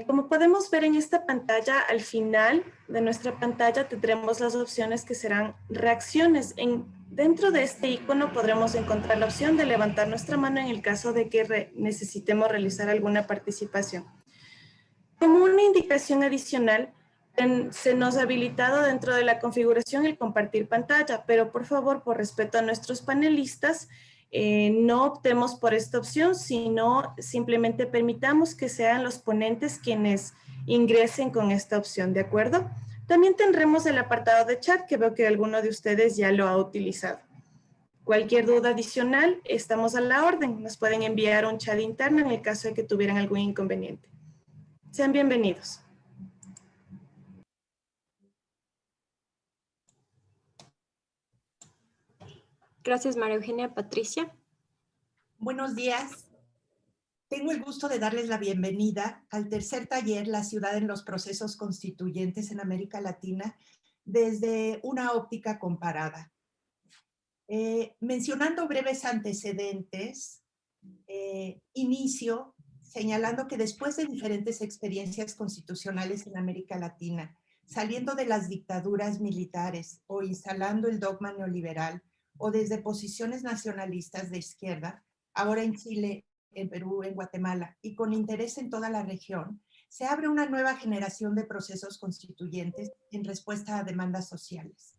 Como podemos ver en esta pantalla, al final de nuestra pantalla tendremos las opciones que serán reacciones. Dentro de este icono podremos encontrar la opción de levantar nuestra mano en el caso de que necesitemos realizar alguna participación. Como una indicación adicional, se nos ha habilitado dentro de la configuración el compartir pantalla, pero por favor, por respeto a nuestros panelistas, no optemos por esta opción, sino simplemente permitamos que sean los ponentes quienes ingresen con esta opción, ¿de acuerdo? También tendremos el apartado de chat, que veo que alguno de ustedes ya lo ha utilizado. Cualquier duda adicional, estamos a la orden. Nos pueden enviar un chat interno en el caso de que tuvieran algún inconveniente. Sean bienvenidos. Gracias, María Eugenia. Patricia. Buenos días. Tengo el gusto de darles la bienvenida al tercer taller La ciudad en los procesos constituyentes en América Latina desde una óptica comparada. Mencionando breves antecedentes, inicio señalando que después de diferentes experiencias constitucionales en América Latina, saliendo de las dictaduras militares o instalando el dogma neoliberal o desde posiciones nacionalistas de izquierda, ahora en Chile, en Perú, en Guatemala y con interés en toda la región, se abre una nueva generación de procesos constituyentes en respuesta a demandas sociales.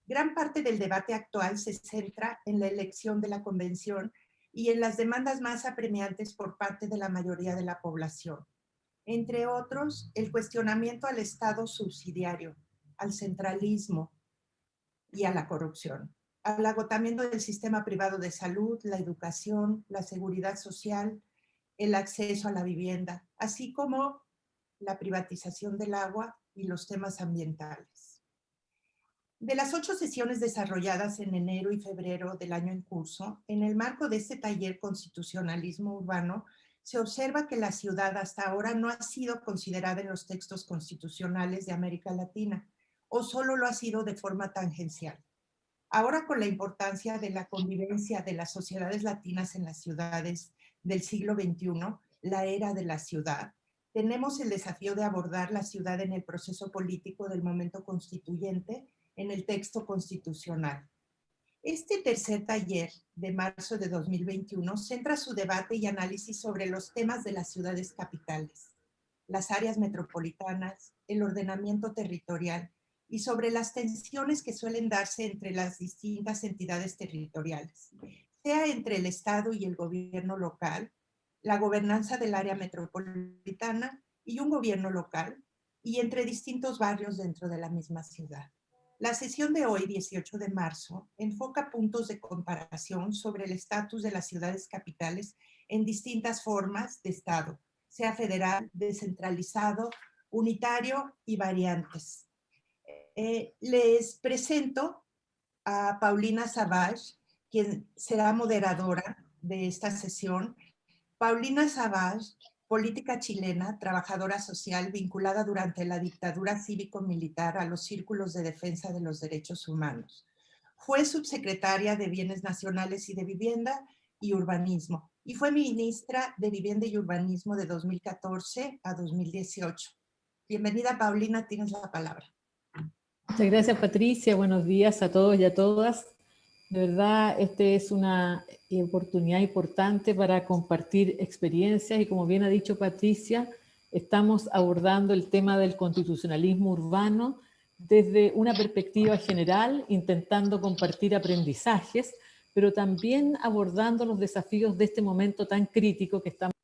Gran parte del debate actual se centra en la elección de la convención y en las demandas más apremiantes por parte de la mayoría de la población. Entre otros, el cuestionamiento al Estado subsidiario, al centralismo y a la corrupción, al agotamiento del sistema privado de salud, la educación, la seguridad social, el acceso a la vivienda, así como la privatización del agua y los temas ambientales. De las 8 sesiones desarrolladas en enero y febrero del año en curso, en el marco de este taller Constitucionalismo Urbano, se observa que la ciudad hasta ahora no ha sido considerada en los textos constitucionales de América Latina, o solo lo ha sido de forma tangencial. Ahora, con la importancia de la convivencia de las sociedades latinas en las ciudades del siglo XXI, la era de la ciudad, tenemos el desafío de abordar la ciudad en el proceso político del momento constituyente en el texto constitucional. Este tercer taller de marzo de 2021 centra su debate y análisis sobre los temas de las ciudades capitales, las áreas metropolitanas, el ordenamiento territorial y sobre las tensiones que suelen darse entre las distintas entidades territoriales, sea entre el Estado y el gobierno local, la gobernanza del área metropolitana y un gobierno local, y entre distintos barrios dentro de la misma ciudad. La sesión de hoy, 18 de marzo, enfoca puntos de comparación sobre el estatus de las ciudades capitales en distintas formas de Estado, sea federal, descentralizado, unitario y variantes. Les presento a Paulina Savage, quien será moderadora de esta sesión. Paulina Savage, política chilena, trabajadora social vinculada durante la dictadura cívico-militar a los círculos de defensa de los derechos humanos. Fue subsecretaria de Bienes Nacionales y de Vivienda y Urbanismo y fue ministra de Vivienda y Urbanismo de 2014 a 2018. Bienvenida, Paulina, tienes la palabra. Muchas gracias, Patricia. Buenos días a todos y a todas. De verdad, esta es una oportunidad importante para compartir experiencias y, como bien ha dicho Patricia, estamos abordando el tema del constitucionalismo urbano desde una perspectiva general, intentando compartir aprendizajes, pero también abordando los desafíos de este momento tan crítico que estamos,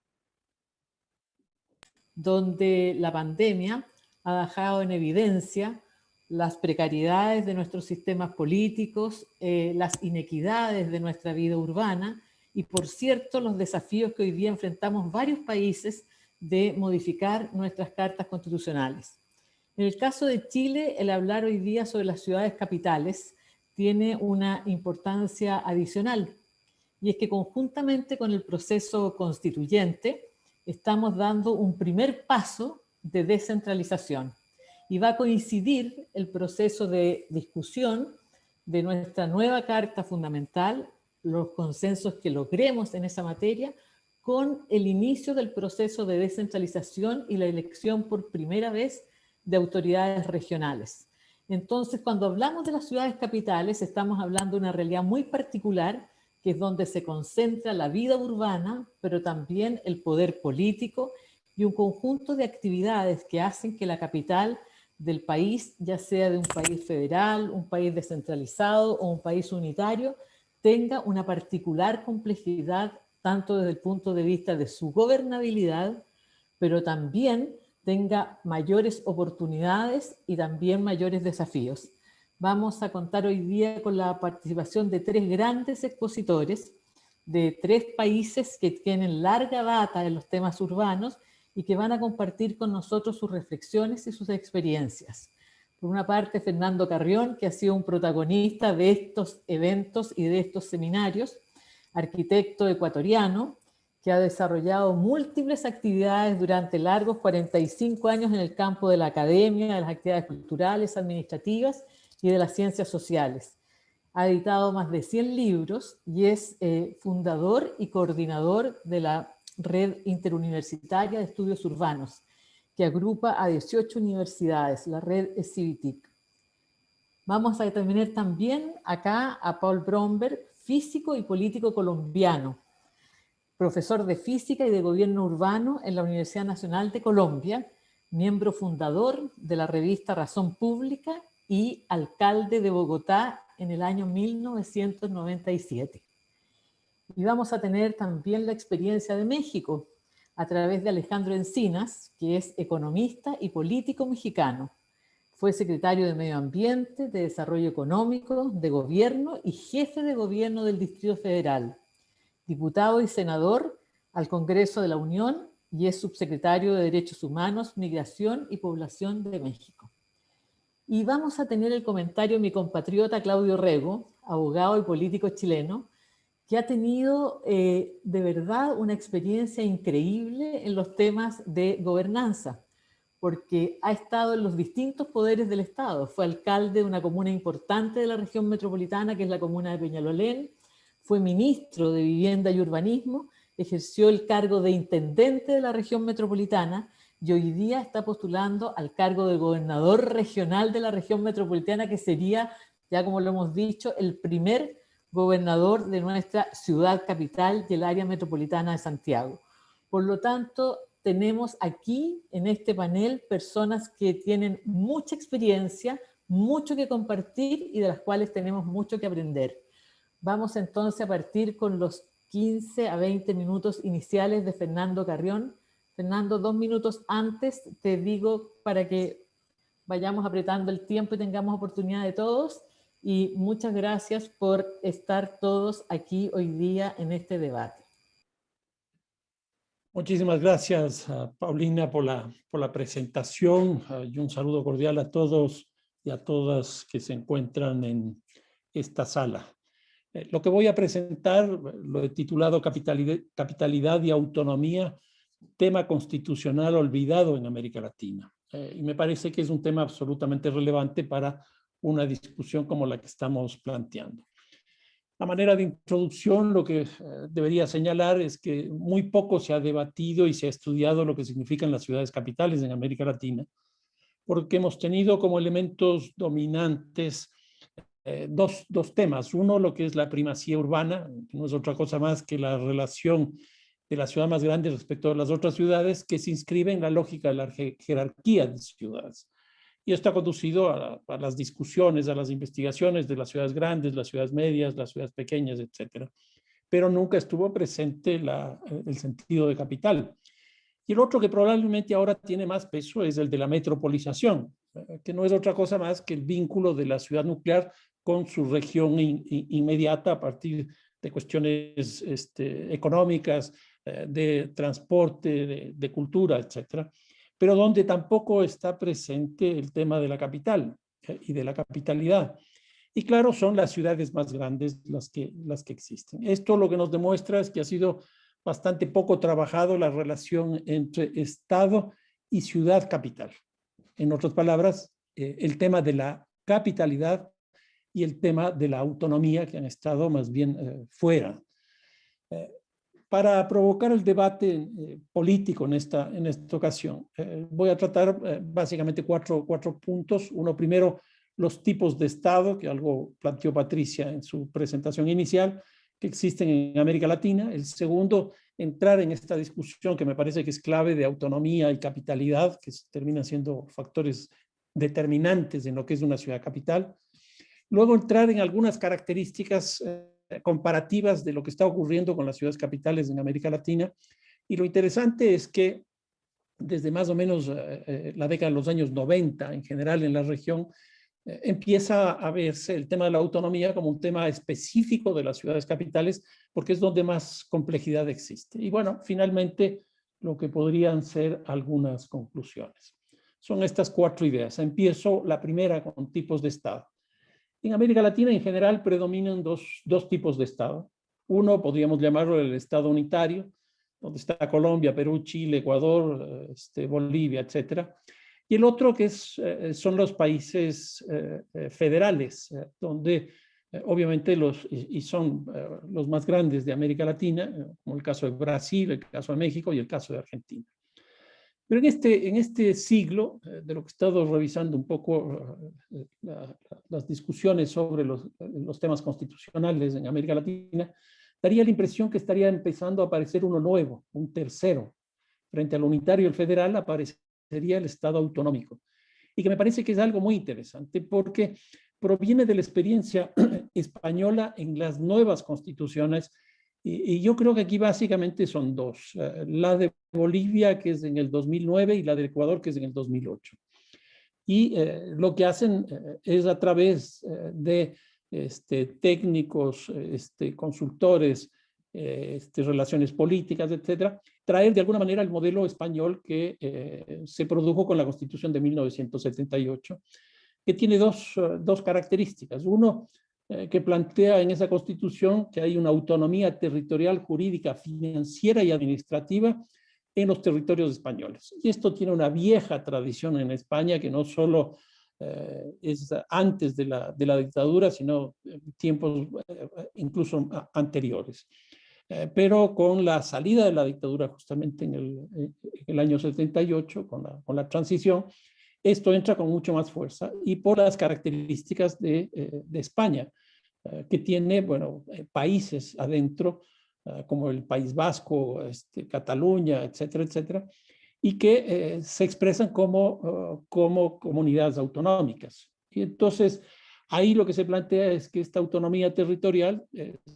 donde la pandemia ha dejado en evidencia las precariedades de nuestros sistemas políticos, las inequidades de nuestra vida urbana y, por cierto, los desafíos que hoy día enfrentamos varios países de modificar nuestras cartas constitucionales. En el caso de Chile, el hablar hoy día sobre las ciudades capitales tiene una importancia adicional, y es que conjuntamente con el proceso constituyente estamos dando un primer paso de descentralización. Y va a coincidir el proceso de discusión de nuestra nueva Carta Fundamental, los consensos que logremos en esa materia, con el inicio del proceso de descentralización y la elección por primera vez de autoridades regionales. Entonces, cuando hablamos de las ciudades capitales, estamos hablando de una realidad muy particular, que es donde se concentra la vida urbana, pero también el poder político y un conjunto de actividades que hacen que la capital del país, ya sea de un país federal, un país descentralizado o un país unitario, tenga una particular complejidad, tanto desde el punto de vista de su gobernabilidad, pero también tenga mayores oportunidades y también mayores desafíos. Vamos a contar hoy día con la participación de 3 grandes expositores de 3 países que tienen larga data en los temas urbanos y que van a compartir con nosotros sus reflexiones y sus experiencias. Por una parte, Fernando Carrión, que ha sido un protagonista de estos eventos y de estos seminarios, arquitecto ecuatoriano, que ha desarrollado múltiples actividades durante largos 45 años en el campo de la academia, de las actividades culturales, administrativas y de las ciencias sociales. Ha editado más de 100 libros y es fundador y coordinador de la Red Interuniversitaria de Estudios Urbanos, que agrupa a 18 universidades, la red CIVITIC. Vamos a tener también acá a Paul Bromberg, físico y político colombiano, profesor de Física y de Gobierno Urbano en la Universidad Nacional de Colombia, miembro fundador de la revista Razón Pública y alcalde de Bogotá en el año 1997. Y vamos a tener también la experiencia de México a través de Alejandro Encinas, que es economista y político mexicano. Fue secretario de Medio Ambiente, de Desarrollo Económico, de Gobierno y jefe de gobierno del Distrito Federal, diputado y senador al Congreso de la Unión y es subsecretario de Derechos Humanos, Migración y Población de México. Y vamos a tener el comentario de mi compatriota Claudio Rego, abogado y político chileno, que ha tenido de verdad una experiencia increíble en los temas de gobernanza, porque ha estado en los distintos poderes del Estado. Fue alcalde de una comuna importante de la región metropolitana, que es la comuna de Peñalolén, fue ministro de Vivienda y Urbanismo, ejerció el cargo de intendente de la región metropolitana y hoy día está postulando al cargo de gobernador regional de la región metropolitana, que sería, ya como lo hemos dicho, el primer gobernador de nuestra ciudad capital y el área metropolitana de Santiago. Por lo tanto, tenemos aquí en este panel personas que tienen mucha experiencia, mucho que compartir y de las cuales tenemos mucho que aprender. Vamos entonces a partir con los 15 a 20 minutos iniciales de Fernando Carrión. Fernando, 2 minutos antes te digo para que vayamos apretando el tiempo y tengamos oportunidad de todos. Y muchas gracias por estar todos aquí hoy día en este debate. Muchísimas gracias, Paulina, por la presentación y un saludo cordial a todos y a todas que se encuentran en esta sala. Lo que voy a presentar lo he titulado Capitalidad y Autonomía, tema constitucional olvidado en América Latina. Y me parece que es un tema absolutamente relevante para una discusión como la que estamos planteando. A manera de introducción, lo que debería señalar es que muy poco se ha debatido y se ha estudiado lo que significan las ciudades capitales en América Latina, porque hemos tenido como elementos dominantes dos temas. Uno, lo que es la primacía urbana, que no es otra cosa más que la relación de la ciudad más grande respecto a las otras ciudades, que se inscribe en la lógica de la jerarquía de ciudades. Y esto ha conducido a las discusiones, a las investigaciones de las ciudades grandes, las ciudades medias, las ciudades pequeñas, etcétera. Pero nunca estuvo presente el sentido de capital. Y el otro que probablemente ahora tiene más peso es el de la metropolización, que no es otra cosa más que el vínculo de la ciudad nuclear con su región inmediata a partir de cuestiones económicas, de transporte, de cultura, etcétera, pero donde tampoco está presente el tema de la capital y de la capitalidad. Y claro, son las ciudades más grandes las que existen. Esto lo que nos demuestra es que ha sido bastante poco trabajado la relación entre Estado y ciudad capital. En otras palabras, el tema de la capitalidad y el tema de la autonomía que han estado más bien fuera. Para provocar el debate político en esta ocasión, voy a tratar básicamente cuatro puntos. Uno, primero, los tipos de Estado, que algo planteó Patricia en su presentación inicial, que existen en América Latina. El segundo, entrar en esta discusión que me parece que es clave de autonomía y capitalidad, que terminan siendo factores determinantes en lo que es una ciudad capital. Luego, entrar en algunas características comparativas de lo que está ocurriendo con las ciudades capitales en América Latina. Y lo interesante es que desde más o menos la década de los años 90, en general en la región, empieza a verse el tema de la autonomía como un tema específico de las ciudades capitales, porque es donde más complejidad existe. Y bueno, finalmente, lo que podrían ser algunas conclusiones. Son estas cuatro ideas. Empiezo la primera con tipos de Estado. En América Latina, en general, predominan dos tipos de Estado. Uno, podríamos llamarlo el Estado unitario, donde está Colombia, Perú, Chile, Ecuador, Bolivia, etcétera. Y el otro que son los países federales, donde obviamente son los más grandes de América Latina, como el caso de Brasil, el caso de México y el caso de Argentina. Pero en este siglo, de lo que he estado revisando un poco las discusiones sobre los temas constitucionales en América Latina, daría la impresión que estaría empezando a aparecer uno nuevo, un tercero. Frente al unitario y el federal aparecería el Estado autonómico. Y que me parece que es algo muy interesante porque proviene de la experiencia española en las nuevas constituciones. Y yo creo que aquí básicamente son dos. La de Bolivia, que es en el 2009, y la de Ecuador, que es en el 2008. Y lo que hacen es a través de técnicos, consultores, relaciones políticas, etcétera, traer de alguna manera el modelo español que se produjo con la Constitución de 1978, que tiene dos características. Uno, que plantea en esa Constitución que hay una autonomía territorial, jurídica, financiera y administrativa en los territorios españoles. Y esto tiene una vieja tradición en España que no solo es antes de la dictadura, sino tiempos incluso anteriores. Pero con la salida de la dictadura justamente en el año 78, con la transición, esto entra con mucho más fuerza y por las características de España, que tiene, países adentro, como el País Vasco, Cataluña, etcétera, etcétera, y que se expresan como comunidades autonómicas. Y entonces, ahí lo que se plantea es que esta autonomía territorial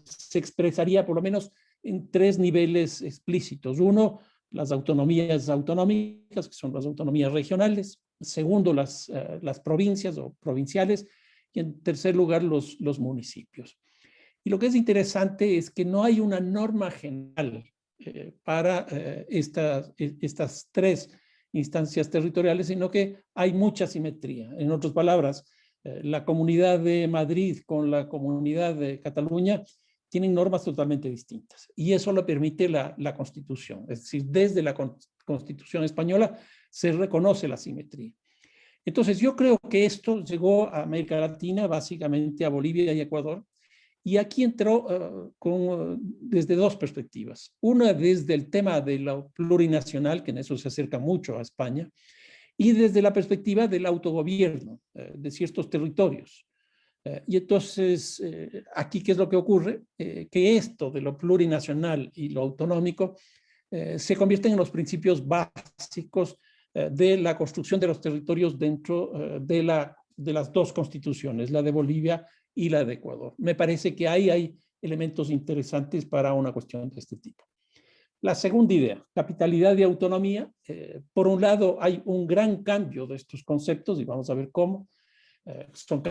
se expresaría por lo menos en tres niveles explícitos. Uno, las autonomías autonómicas, que son las autonomías regionales. Segundo, las provincias o provinciales. Y en tercer lugar, los municipios. Y lo que es interesante es que no hay una norma general para estas tres instancias territoriales, sino que hay mucha simetría. En otras palabras, la Comunidad de Madrid con la Comunidad de Cataluña tienen normas totalmente distintas. Y eso lo permite la Constitución. Es decir, desde la Constitución española se reconoce la simetría. Entonces, yo creo que esto llegó a América Latina, básicamente a Bolivia y Ecuador, y aquí entró desde dos perspectivas. Una desde el tema de lo plurinacional, que en eso se acerca mucho a España, y desde la perspectiva del autogobierno de ciertos territorios. Y entonces, aquí, ¿qué es lo que ocurre? Que esto de lo plurinacional y lo autonómico se convierten en los principios básicos de la construcción de los territorios dentro de las dos constituciones, la de Bolivia y la de Ecuador. Me parece que ahí hay elementos interesantes para una cuestión de este tipo. La segunda idea, capitalidad y autonomía. Por un lado, hay un gran cambio de estos conceptos y vamos a ver cómo. Son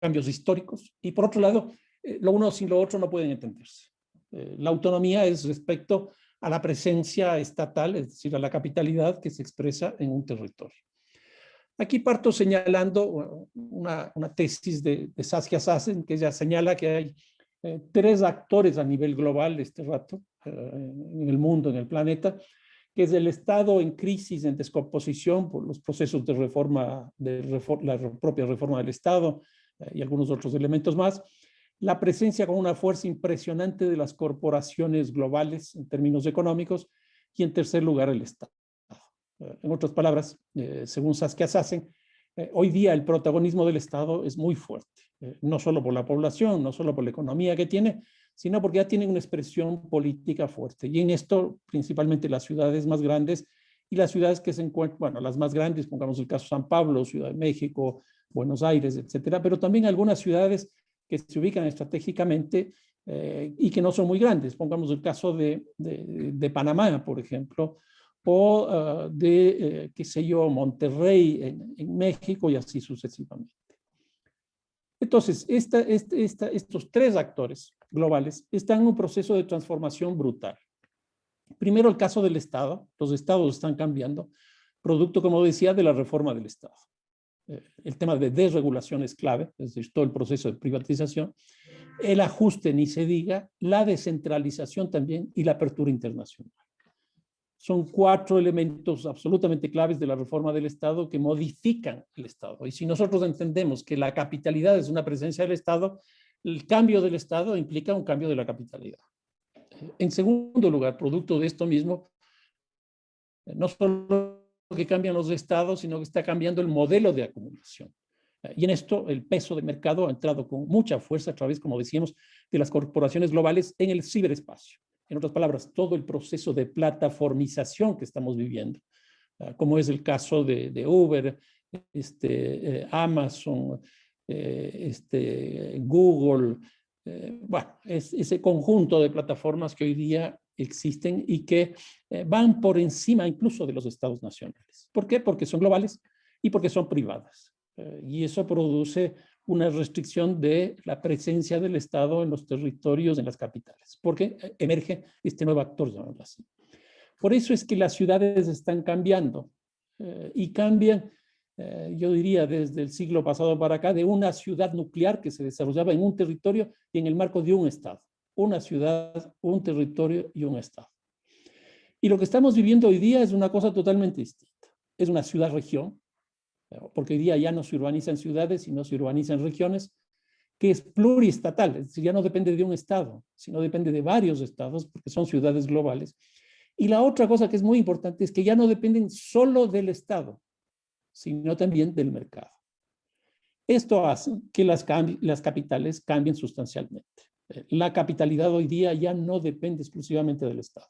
cambios históricos. Y por otro lado, lo uno sin lo otro no pueden entenderse. La autonomía es respecto a la presencia estatal, es decir, a la capitalidad que se expresa en un territorio. Aquí parto señalando una tesis de Saskia Sassen, que ella señala que hay tres actores a nivel global este rato, en el mundo, en el planeta, que es el Estado en crisis, en descomposición por los procesos de reforma, la propia reforma del Estado y algunos otros elementos más. la presencia con una fuerza impresionante de las corporaciones globales en términos económicos, y en tercer lugar el Estado. En otras palabras, según Saskia Sassen, hoy día el protagonismo del Estado es muy fuerte, no solo por la población, no solo por la economía que tiene, sino porque ya tiene una expresión política fuerte. Y en esto, principalmente las ciudades más grandes y las ciudades que se encuentran, bueno, las más grandes, pongamos el caso de San Pablo, Ciudad de México, Buenos Aires, etcétera, pero también algunas ciudades que se ubican estratégicamente y que no son muy grandes. Pongamos el caso de Panamá, por ejemplo, o qué sé yo, Monterrey en México y así sucesivamente. Entonces, estos tres actores globales están en un proceso de transformación brutal. Primero, el caso del Estado. Los estados están cambiando, producto, como decía, de la reforma del Estado. El tema de desregulación es clave, es decir, todo el proceso de privatización, el ajuste, ni se diga, la descentralización también y la apertura internacional. Son cuatro elementos absolutamente claves de la reforma del Estado que modifican el Estado. Y si nosotros entendemos que la capitalidad es una presencia del Estado, el cambio del Estado implica un cambio de la capitalidad. En segundo lugar, producto de esto mismo, no solo que cambian los estados, sino que está cambiando el modelo de acumulación. Y en esto el peso de mercado ha entrado con mucha fuerza a través, como decíamos, de las corporaciones globales en el ciberespacio. En otras palabras, todo el proceso de plataformización que estamos viviendo, como es el caso de Uber, Amazon, Google, bueno, es ese conjunto de plataformas que hoy día existen y que van por encima incluso de los estados nacionales. ¿Por qué? Porque son globales y porque son privadas. Y eso produce una restricción de la presencia del Estado en los territorios, en las capitales, porque emerge este nuevo actor, llamémoslo así. Por eso es que las ciudades están cambiando y cambian, yo diría, desde el siglo pasado para acá, de una ciudad nuclear que se desarrollaba en un territorio y en el marco de un Estado. Una ciudad, un territorio y un Estado. Y lo que estamos viviendo hoy día es una cosa totalmente distinta. Es una ciudad-región, porque hoy día ya no se urbaniza en ciudades, sino se urbaniza en regiones, que es pluriestatal, es decir, ya no depende de un Estado, sino depende de varios estados, porque son ciudades globales. Y la otra cosa que es muy importante es que ya no dependen solo del Estado, sino también del mercado. Esto hace que las capitales cambien sustancialmente. La capitalidad hoy día ya no depende exclusivamente del Estado.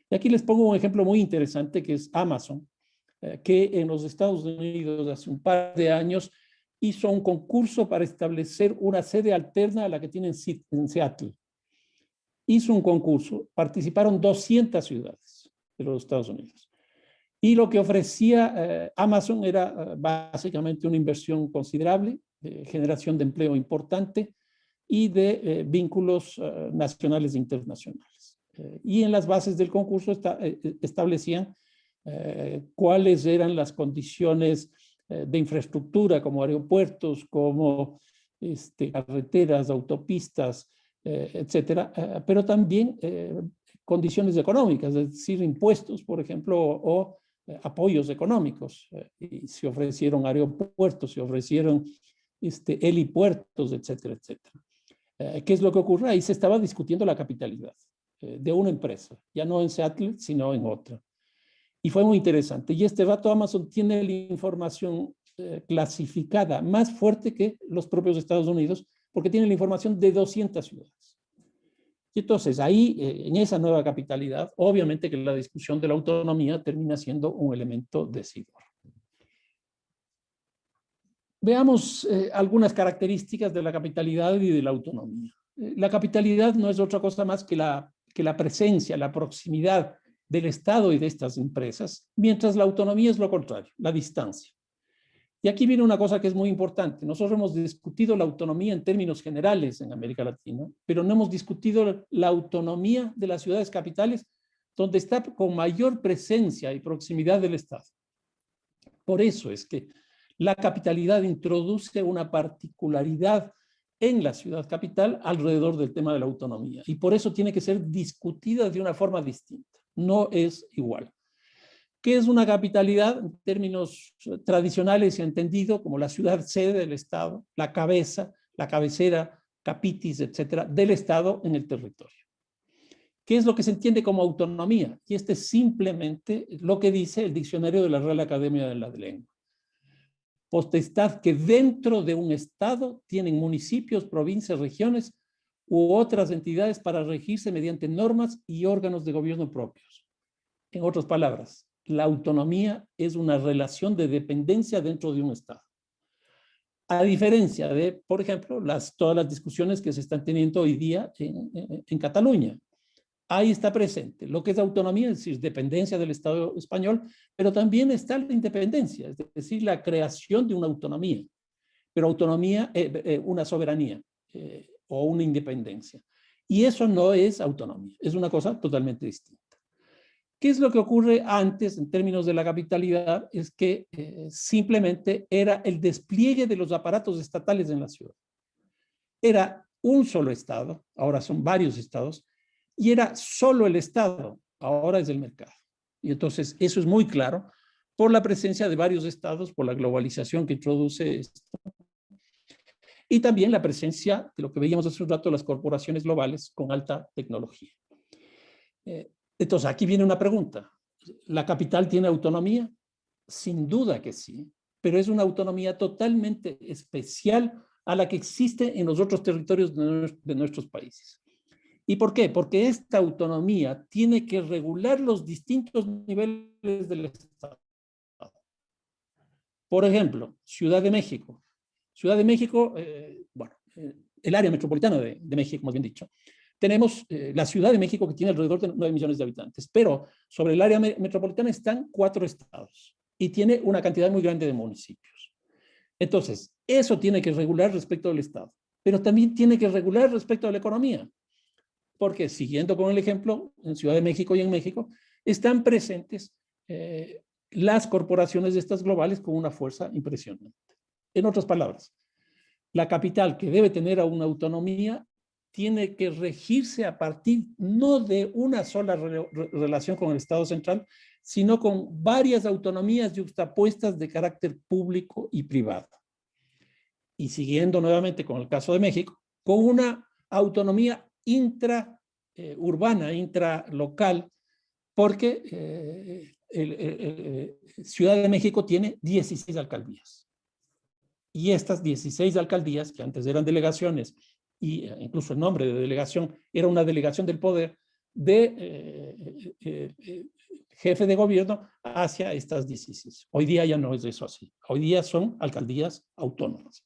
Y aquí les pongo un ejemplo muy interesante que es Amazon, que en los Estados Unidos hace un par de años hizo un concurso para establecer una sede alterna a la que tienen en Seattle. Hizo un concurso, participaron 200 ciudades de los Estados Unidos. Y lo que ofrecía Amazon era básicamente una inversión considerable, generación de empleo importante y de vínculos nacionales e internacionales. Y en las bases del concurso establecían cuáles eran las condiciones de infraestructura, como aeropuertos, como carreteras, autopistas, etcétera, pero también condiciones económicas, es decir, impuestos, por ejemplo, o apoyos económicos. Y se ofrecieron aeropuertos, se ofrecieron helipuertos, etcétera, etcétera. ¿Qué es lo que ocurre? Ahí se estaba discutiendo la capitalidad de una empresa, ya no en Seattle, sino en otra. Y fue muy interesante. Y este rato Amazon tiene la información clasificada más fuerte que los propios Estados Unidos, porque tiene la información de 200 ciudades. Y entonces ahí, en esa nueva capitalidad, obviamente que la discusión de la autonomía termina siendo un elemento decidor. Veamos algunas características de la capitalidad y de la autonomía. La capitalidad no es otra cosa más que la presencia, la proximidad del Estado y de estas empresas, mientras la autonomía es lo contrario, la distancia. Y aquí viene una cosa que es muy importante. Nosotros hemos discutido la autonomía en términos generales en América Latina, pero no hemos discutido la autonomía de las ciudades capitales, donde está con mayor presencia y proximidad del Estado. Por eso es que la capitalidad introduce una particularidad en la ciudad capital alrededor del tema de la autonomía. Y por eso tiene que ser discutida de una forma distinta. No es igual. ¿Qué es una capitalidad? En términos tradicionales y entendido como la ciudad sede del Estado, la cabeza, la cabecera, capitis, etcétera, del Estado en el territorio. ¿Qué es lo que se entiende como autonomía? Y este es simplemente lo que dice el diccionario de la Real Academia de la Lengua. Potestad que dentro de un Estado tienen municipios, provincias, regiones u otras entidades para regirse mediante normas y órganos de gobierno propios. En otras palabras, la autonomía es una relación de dependencia dentro de un Estado. A diferencia de, por ejemplo, todas las discusiones que se están teniendo hoy día en Cataluña. Ahí está presente lo que es autonomía, es decir, dependencia del Estado español, pero también está la independencia, es decir, la creación de una autonomía, pero autonomía, una soberanía o una independencia. Y eso no es autonomía, es una cosa totalmente distinta. ¿Qué es lo que ocurre antes en términos de la capitalidad? Es que simplemente era el despliegue de los aparatos estatales en la ciudad. Era un solo Estado, ahora son varios Estados, y era solo el Estado, ahora es el mercado. Y entonces eso es muy claro por la presencia de varios Estados, por la globalización que introduce esto, y también la presencia de lo que veíamos hace un rato, las corporaciones globales con alta tecnología. Entonces aquí viene una pregunta. ¿La capital tiene autonomía? Sin duda que sí, pero es una autonomía totalmente especial a la que existe en los otros territorios de nuestros países. ¿Y por qué? Porque esta autonomía tiene que regular los distintos niveles del Estado. Por ejemplo, Ciudad de México. Ciudad de México, el área metropolitana de México, más bien dicho. Tenemos la Ciudad de México que tiene alrededor de 9 millones de habitantes, pero sobre el área metropolitana están 4 estados y tiene una cantidad muy grande de municipios. Entonces, eso tiene que regular respecto del Estado, pero también tiene que regular respecto a la economía. Porque, siguiendo con el ejemplo, en Ciudad de México y en México, están presentes las corporaciones de estas globales con una fuerza impresionante. En otras palabras, la capital, que debe tener una autonomía, tiene que regirse a partir no de una sola relación con el Estado central, sino con varias autonomías yuxtapuestas de carácter público y privado. Y siguiendo nuevamente con el caso de México, con una autonomía intraurbana, intralocal, porque Ciudad de México tiene 16 alcaldías. Y estas 16 alcaldías, que antes eran delegaciones, y incluso el nombre de delegación era una delegación del poder de jefe de gobierno hacia estas 16. Hoy día ya no es eso así. Hoy día son alcaldías autónomas.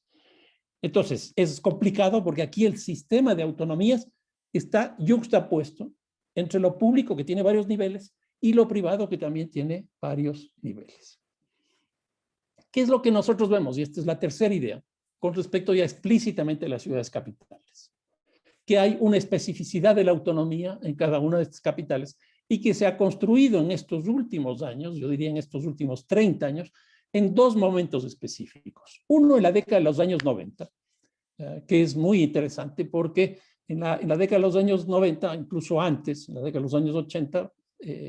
Entonces, es complicado porque aquí el sistema de autonomías está yuxtapuesto entre lo público, que tiene varios niveles, y lo privado, que también tiene varios niveles. ¿Qué es lo que nosotros vemos? Y esta es la tercera idea, con respecto ya explícitamente a las ciudades capitales. Que hay una especificidad de la autonomía en cada una de estas capitales y que se ha construido en estos últimos años, yo diría en estos últimos 30 años, en 2 momentos específicos. Uno en la década de los años 90, que es muy interesante porque en la década de los años 90, incluso antes, en la década de los años 80,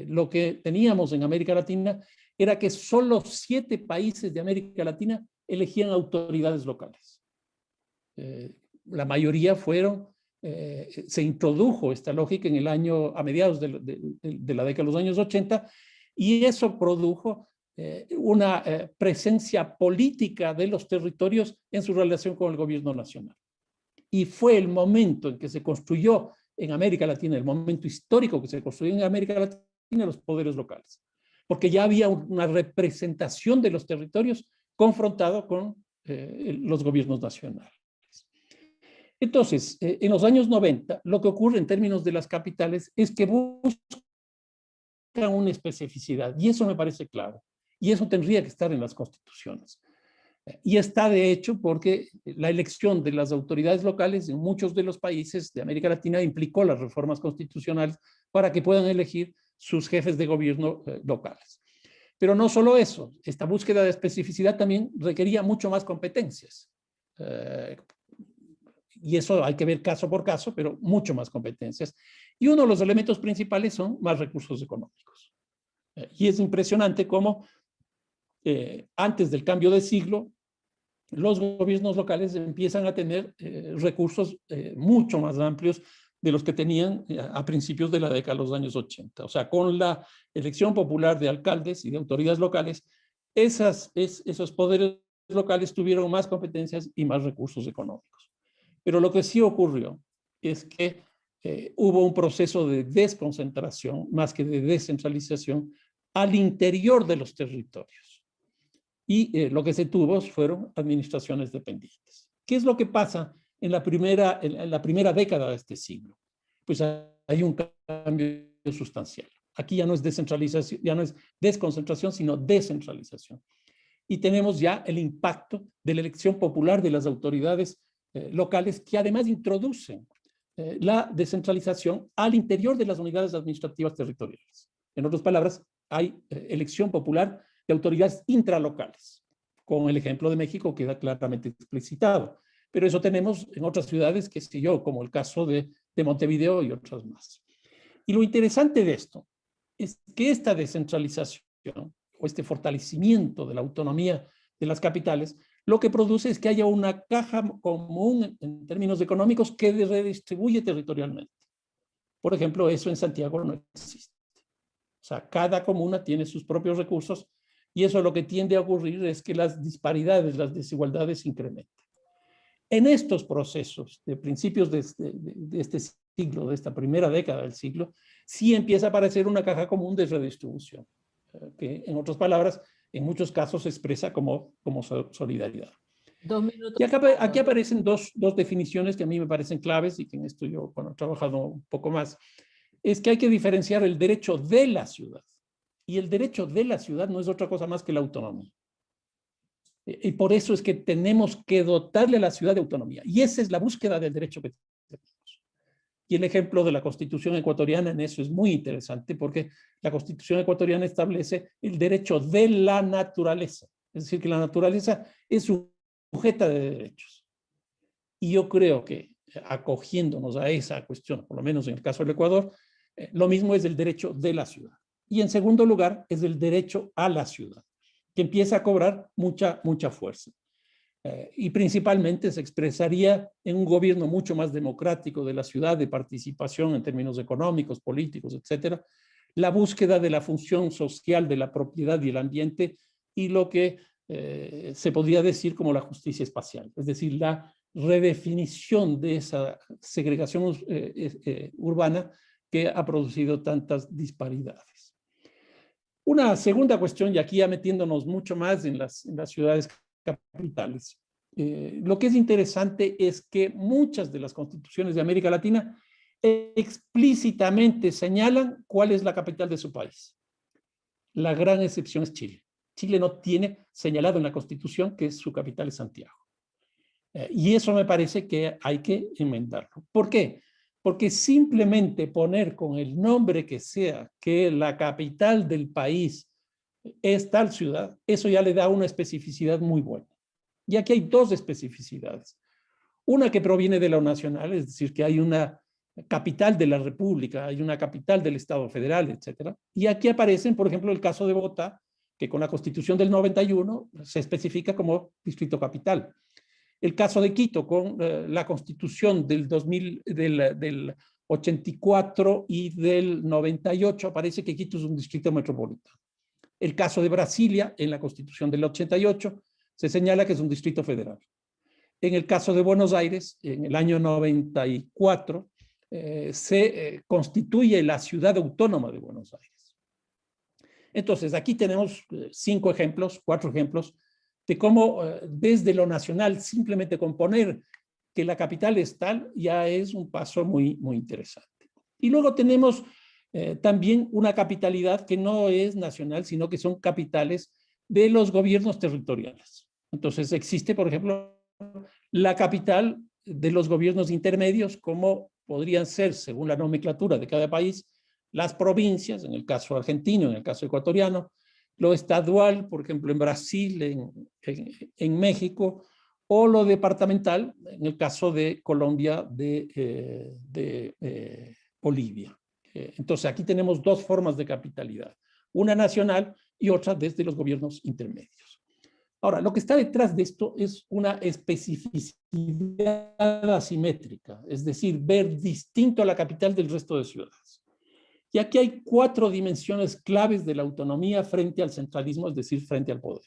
lo que teníamos en América Latina era que solo 7 países de América Latina elegían autoridades locales. La mayoría fueron, se introdujo esta lógica en el año, a mediados de la década de los años 80, y eso produjo una presencia política de los territorios en su relación con el gobierno nacional. Y fue el momento en que se construyó en América Latina, el momento histórico que se construyó en América Latina, los poderes locales. Porque ya había una representación de los territorios confrontado con los gobiernos nacionales. Entonces, en los años 90, lo que ocurre en términos de las capitales es que buscan una especificidad, y eso me parece claro, y eso tendría que estar en las constituciones. Y está, de hecho, porque la elección de las autoridades locales en muchos de los países de América Latina implicó las reformas constitucionales para que puedan elegir sus jefes de gobierno locales. Pero no solo eso, esta búsqueda de especificidad también requería mucho más competencias. Y eso hay que ver caso por caso, pero mucho más competencias. Y uno de los elementos principales son más recursos económicos. Y es impresionante cómo antes del cambio de siglo, los gobiernos locales empiezan a tener recursos mucho más amplios de los que tenían a principios de la década de los años 80. O sea, con la elección popular de alcaldes y de autoridades locales, esos poderes locales tuvieron más competencias y más recursos económicos. Pero lo que sí ocurrió es que hubo un proceso de desconcentración, más que de descentralización, al interior de los territorios. Y lo que se tuvo fueron administraciones dependientes. ¿Qué es lo que pasa en la primera década de este siglo? Pues hay un cambio sustancial. Aquí ya no es descentralización, ya no es desconcentración, sino descentralización. Y tenemos ya el impacto de la elección popular de las autoridades locales, que además introducen la descentralización al interior de las unidades administrativas territoriales. En otras palabras, hay elección popular de autoridades intralocales. Con el ejemplo de México queda claramente explicitado. Pero eso tenemos en otras ciudades, que sé yo, como el caso de Montevideo y otras más. Y lo interesante de esto es que esta descentralización o este fortalecimiento de la autonomía de las capitales, lo que produce es que haya una caja común en términos económicos que redistribuye territorialmente. Por ejemplo, eso en Santiago no existe. O sea, cada comuna tiene sus propios recursos y eso lo que tiende a ocurrir es que las disparidades, las desigualdades se incrementan. En estos procesos de principios de este siglo, de esta primera década del siglo, sí empieza a aparecer una caja común de redistribución, que en otras palabras, en muchos casos se expresa como solidaridad. 2 minutos. Y aquí aparecen dos definiciones que a mí me parecen claves y que en esto yo, he trabajado un poco más. Es que hay que diferenciar el derecho de la ciudad. Y el derecho de la ciudad no es otra cosa más que la autonomía. Y por eso es que tenemos que dotarle a la ciudad de autonomía. Y esa es la búsqueda del derecho que tenemos. Y el ejemplo de la Constitución ecuatoriana en eso es muy interesante, porque la Constitución ecuatoriana establece el derecho de la naturaleza. Es decir, que la naturaleza es sujeta de derechos. Y yo creo que acogiéndonos a esa cuestión, por lo menos en el caso del Ecuador, lo mismo es el derecho de la ciudad. Y en segundo lugar es el derecho a la ciudad, que empieza a cobrar mucha fuerza. Y principalmente se expresaría en un gobierno mucho más democrático de la ciudad, de participación en términos económicos, políticos, etcétera, la búsqueda de la función social de la propiedad y el ambiente y lo que se podría decir como la justicia espacial, es decir, la redefinición de esa segregación urbana que ha producido tantas disparidades. Una segunda cuestión, y aquí ya metiéndonos mucho más en las ciudades capitales, lo que es interesante es que muchas de las constituciones de América Latina explícitamente señalan cuál es la capital de su país. La gran excepción es Chile. Chile no tiene señalado en la Constitución que su capital es Santiago. Y eso me parece que hay que enmendarlo. ¿Por qué? Porque simplemente poner con el nombre que sea que la capital del país es tal ciudad, eso ya le da una especificidad muy buena. Y aquí hay dos especificidades. Una que proviene de lo nacional, es decir, que hay una capital de la República, hay una capital del Estado Federal, etc. Y aquí aparecen, por ejemplo, el caso de Bogotá, que con la Constitución del 91 se especifica como distrito capital. El caso de Quito, con la Constitución del 84 y del 98, aparece que Quito es un distrito metropolitano. El caso de Brasilia, en la Constitución del 88, se señala que es un distrito federal. En el caso de Buenos Aires, en el año 94, se constituye la ciudad autónoma de Buenos Aires. Entonces, aquí tenemos 4 ejemplos de cómo desde lo nacional, simplemente con poner que la capital es tal, ya es un paso muy interesante. Y luego tenemos también una capitalidad que no es nacional, sino que son capitales de los gobiernos territoriales. Entonces existe, por ejemplo, la capital de los gobiernos intermedios, como podrían ser, según la nomenclatura de cada país, las provincias, en el caso argentino, en el caso ecuatoriano, lo estadual, por ejemplo, en Brasil, en México, o lo departamental, en el caso de Colombia, de Bolivia. Entonces, aquí tenemos dos formas de capitalidad, una nacional y otra desde los gobiernos intermedios. Ahora, lo que está detrás de esto es una especificidad asimétrica, es decir, ver distinto a la capital del resto de ciudades. Y aquí hay 4 dimensiones claves de la autonomía frente al centralismo, es decir, frente al poder.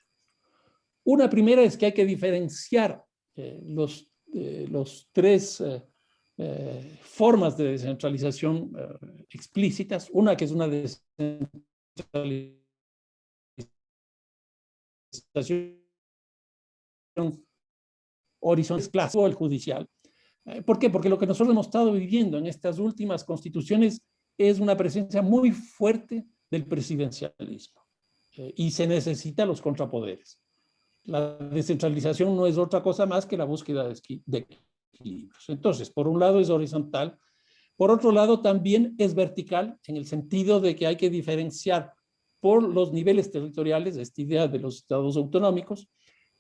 Una primera es que hay que diferenciar los 3 formas de descentralización explícitas. Una que es una descentralización horizontal clásico, el judicial. ¿Por qué? Porque lo que nosotros hemos estado viviendo en estas últimas constituciones es una presencia muy fuerte del presidencialismo y se necesitan los contrapoderes. La descentralización no es otra cosa más que la búsqueda de equilibrios. Entonces, por un lado es horizontal, por otro lado también es vertical, en el sentido de que hay que diferenciar por los niveles territoriales, esta idea de los estados autonómicos,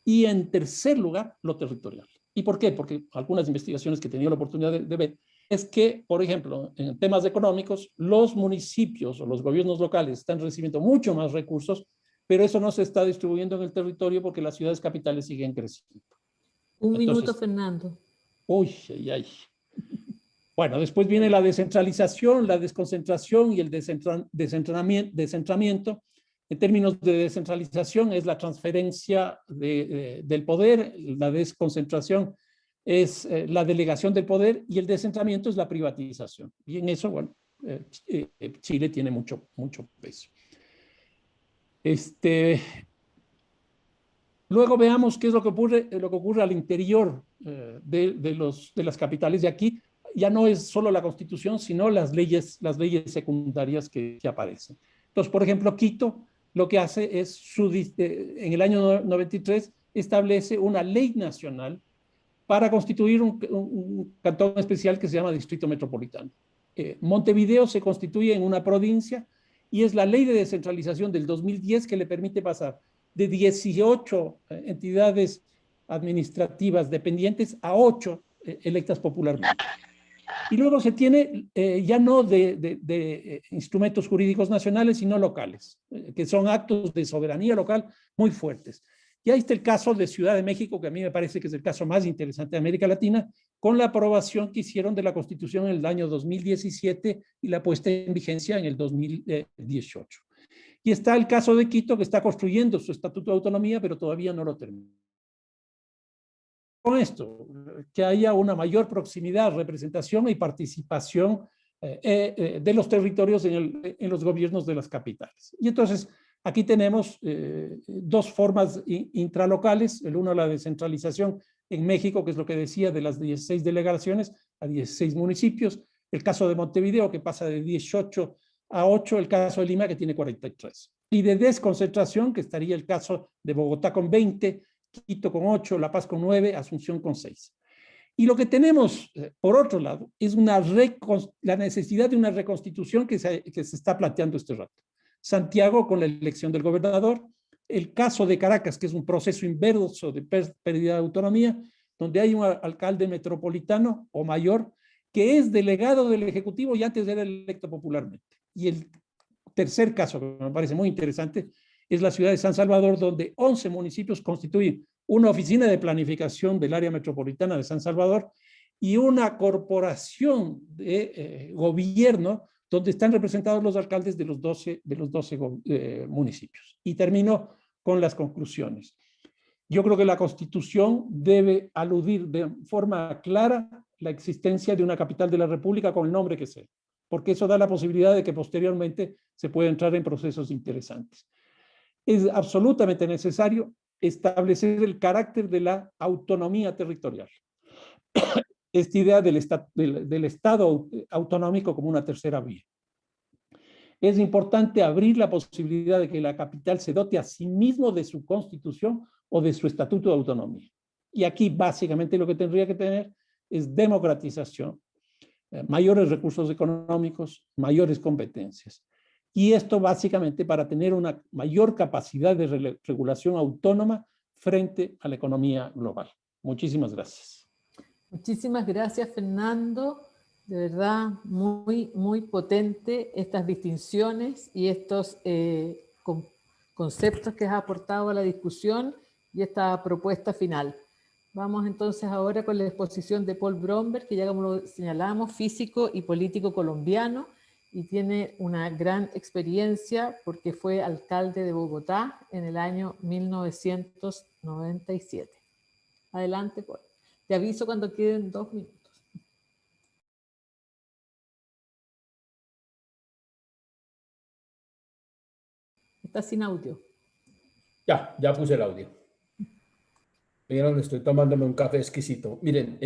y en tercer lugar, lo territorial. ¿Y por qué? Porque algunas investigaciones que he tenido la oportunidad de ver es que, por ejemplo, en temas económicos, los municipios o los gobiernos locales están recibiendo mucho más recursos, pero eso no se está distribuyendo en el territorio porque las ciudades capitales siguen creciendo. Un minuto, Fernando. Uy, ay, ay. Bueno, después viene la descentralización, la desconcentración y el descentramiento. En términos de descentralización es la transferencia del poder, la desconcentración es la delegación del poder y el descentramiento es la privatización. Y en eso, bueno, Chile tiene mucho peso. Luego veamos qué es lo que ocurre al interior de las capitales. Y aquí ya no es solo la Constitución, sino las leyes secundarias que aparecen. Entonces, por ejemplo, Quito lo que hace es, en el año 93, establece una ley nacional para constituir un cantón especial que se llama Distrito Metropolitano. Montevideo se constituye en una provincia y es la ley de descentralización del 2010 que le permite pasar de 18 entidades administrativas dependientes a 8 electas popularmente. Y luego se tiene ya no de instrumentos jurídicos nacionales, sino locales, que son actos de soberanía local muy fuertes. Y ahí está el caso de Ciudad de México, que a mí me parece que es el caso más interesante de América Latina, con la aprobación que hicieron de la Constitución en el año 2017 y la puesta en vigencia en el 2018. Y está el caso de Quito, que está construyendo su Estatuto de Autonomía, pero todavía no lo termina. Con esto, que haya una mayor proximidad, representación y participación de los territorios en los gobiernos de las capitales. Y entonces, aquí tenemos 2 formas intralocales, el uno la descentralización en México, que es lo que decía, de las 16 delegaciones a 16 municipios, el caso de Montevideo, que pasa de 18 a 8, el caso de Lima, que tiene 43. Y de desconcentración, que estaría el caso de Bogotá con 20, Quito con 8, La Paz con 9, Asunción con 6. Y lo que tenemos, por otro lado, es la necesidad de una reconstitución que se está planteando este rato. Santiago con la elección del gobernador, el caso de Caracas, que es un proceso inverso de pérdida de autonomía, donde hay un alcalde metropolitano o mayor que es delegado del Ejecutivo y antes era electo popularmente. Y el tercer caso, que me parece muy interesante, es la ciudad de San Salvador, donde 11 municipios constituyen una oficina de planificación del área metropolitana de San Salvador y una corporación de gobierno donde están representados los alcaldes de los 12 municipios. Y termino con las conclusiones. Yo creo que la Constitución debe aludir de forma clara la existencia de una capital de la República con el nombre que sea, porque eso da la posibilidad de que posteriormente se pueda entrar en procesos interesantes. Es absolutamente necesario establecer el carácter de la autonomía territorial. Esta idea del Estado autonómico como una tercera vía. Es importante abrir la posibilidad de que la capital se dote a sí mismo de su constitución o de su estatuto de autonomía. Y aquí básicamente lo que tendría que tener es democratización, mayores recursos económicos, mayores competencias. Y esto básicamente para tener una mayor capacidad de regulación autónoma frente a la economía global. Muchísimas gracias. Muchísimas gracias, Fernando. De verdad, muy, muy potente estas distinciones y estos conceptos que has aportado a la discusión. y esta propuesta final. Vamos entonces ahora con la exposición de Paul Bromberg, que ya como lo señalamos, físico y político colombiano, y tiene una gran experiencia porque fue alcalde de Bogotá en el año 1997. Adelante, Paul. Te aviso cuando queden 2 minutos. Está sin audio. Ya puse el audio. Vieron, estoy tomándome un café exquisito. Miren,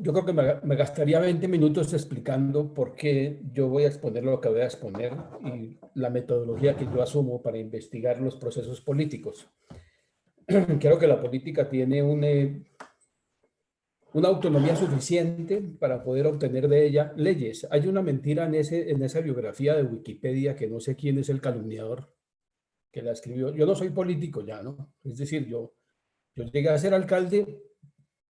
yo creo que me gastaría 20 minutos explicando por qué yo voy a exponer lo que voy a exponer y la metodología que yo asumo para investigar los procesos políticos. Creo que la política tiene una autonomía suficiente para poder obtener de ella leyes. Hay una mentira en esa biografía de Wikipedia, que no sé quién es el calumniador que la escribió. Yo no soy político ya, ¿no? Es decir, yo llegué a ser alcalde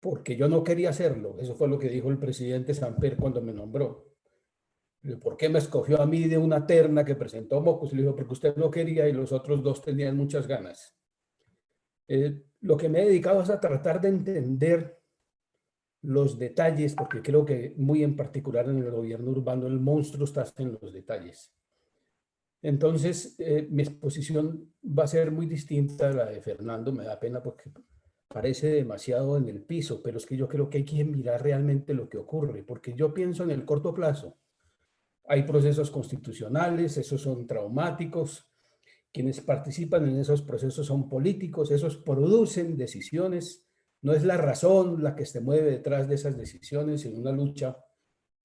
porque yo no quería hacerlo. Eso fue lo que dijo el presidente Samper cuando me nombró. ¿Por qué me escogió a mí de una terna que presentó Mocos? Y le dijo, porque usted no quería y los otros dos tenían muchas ganas. Lo que me he dedicado es a tratar de entender los detalles, porque creo que muy en particular en el gobierno urbano el monstruo está en los detalles. Entonces, mi exposición va a ser muy distinta a la de Fernando. Me da pena porque parece demasiado en el piso, pero es que yo creo que hay que mirar realmente lo que ocurre, porque yo pienso en el corto plazo. Hay procesos constitucionales, esos son traumáticos. Quienes participan en esos procesos son políticos, esos producen decisiones. No es la razón la que se mueve detrás de esas decisiones, sino una lucha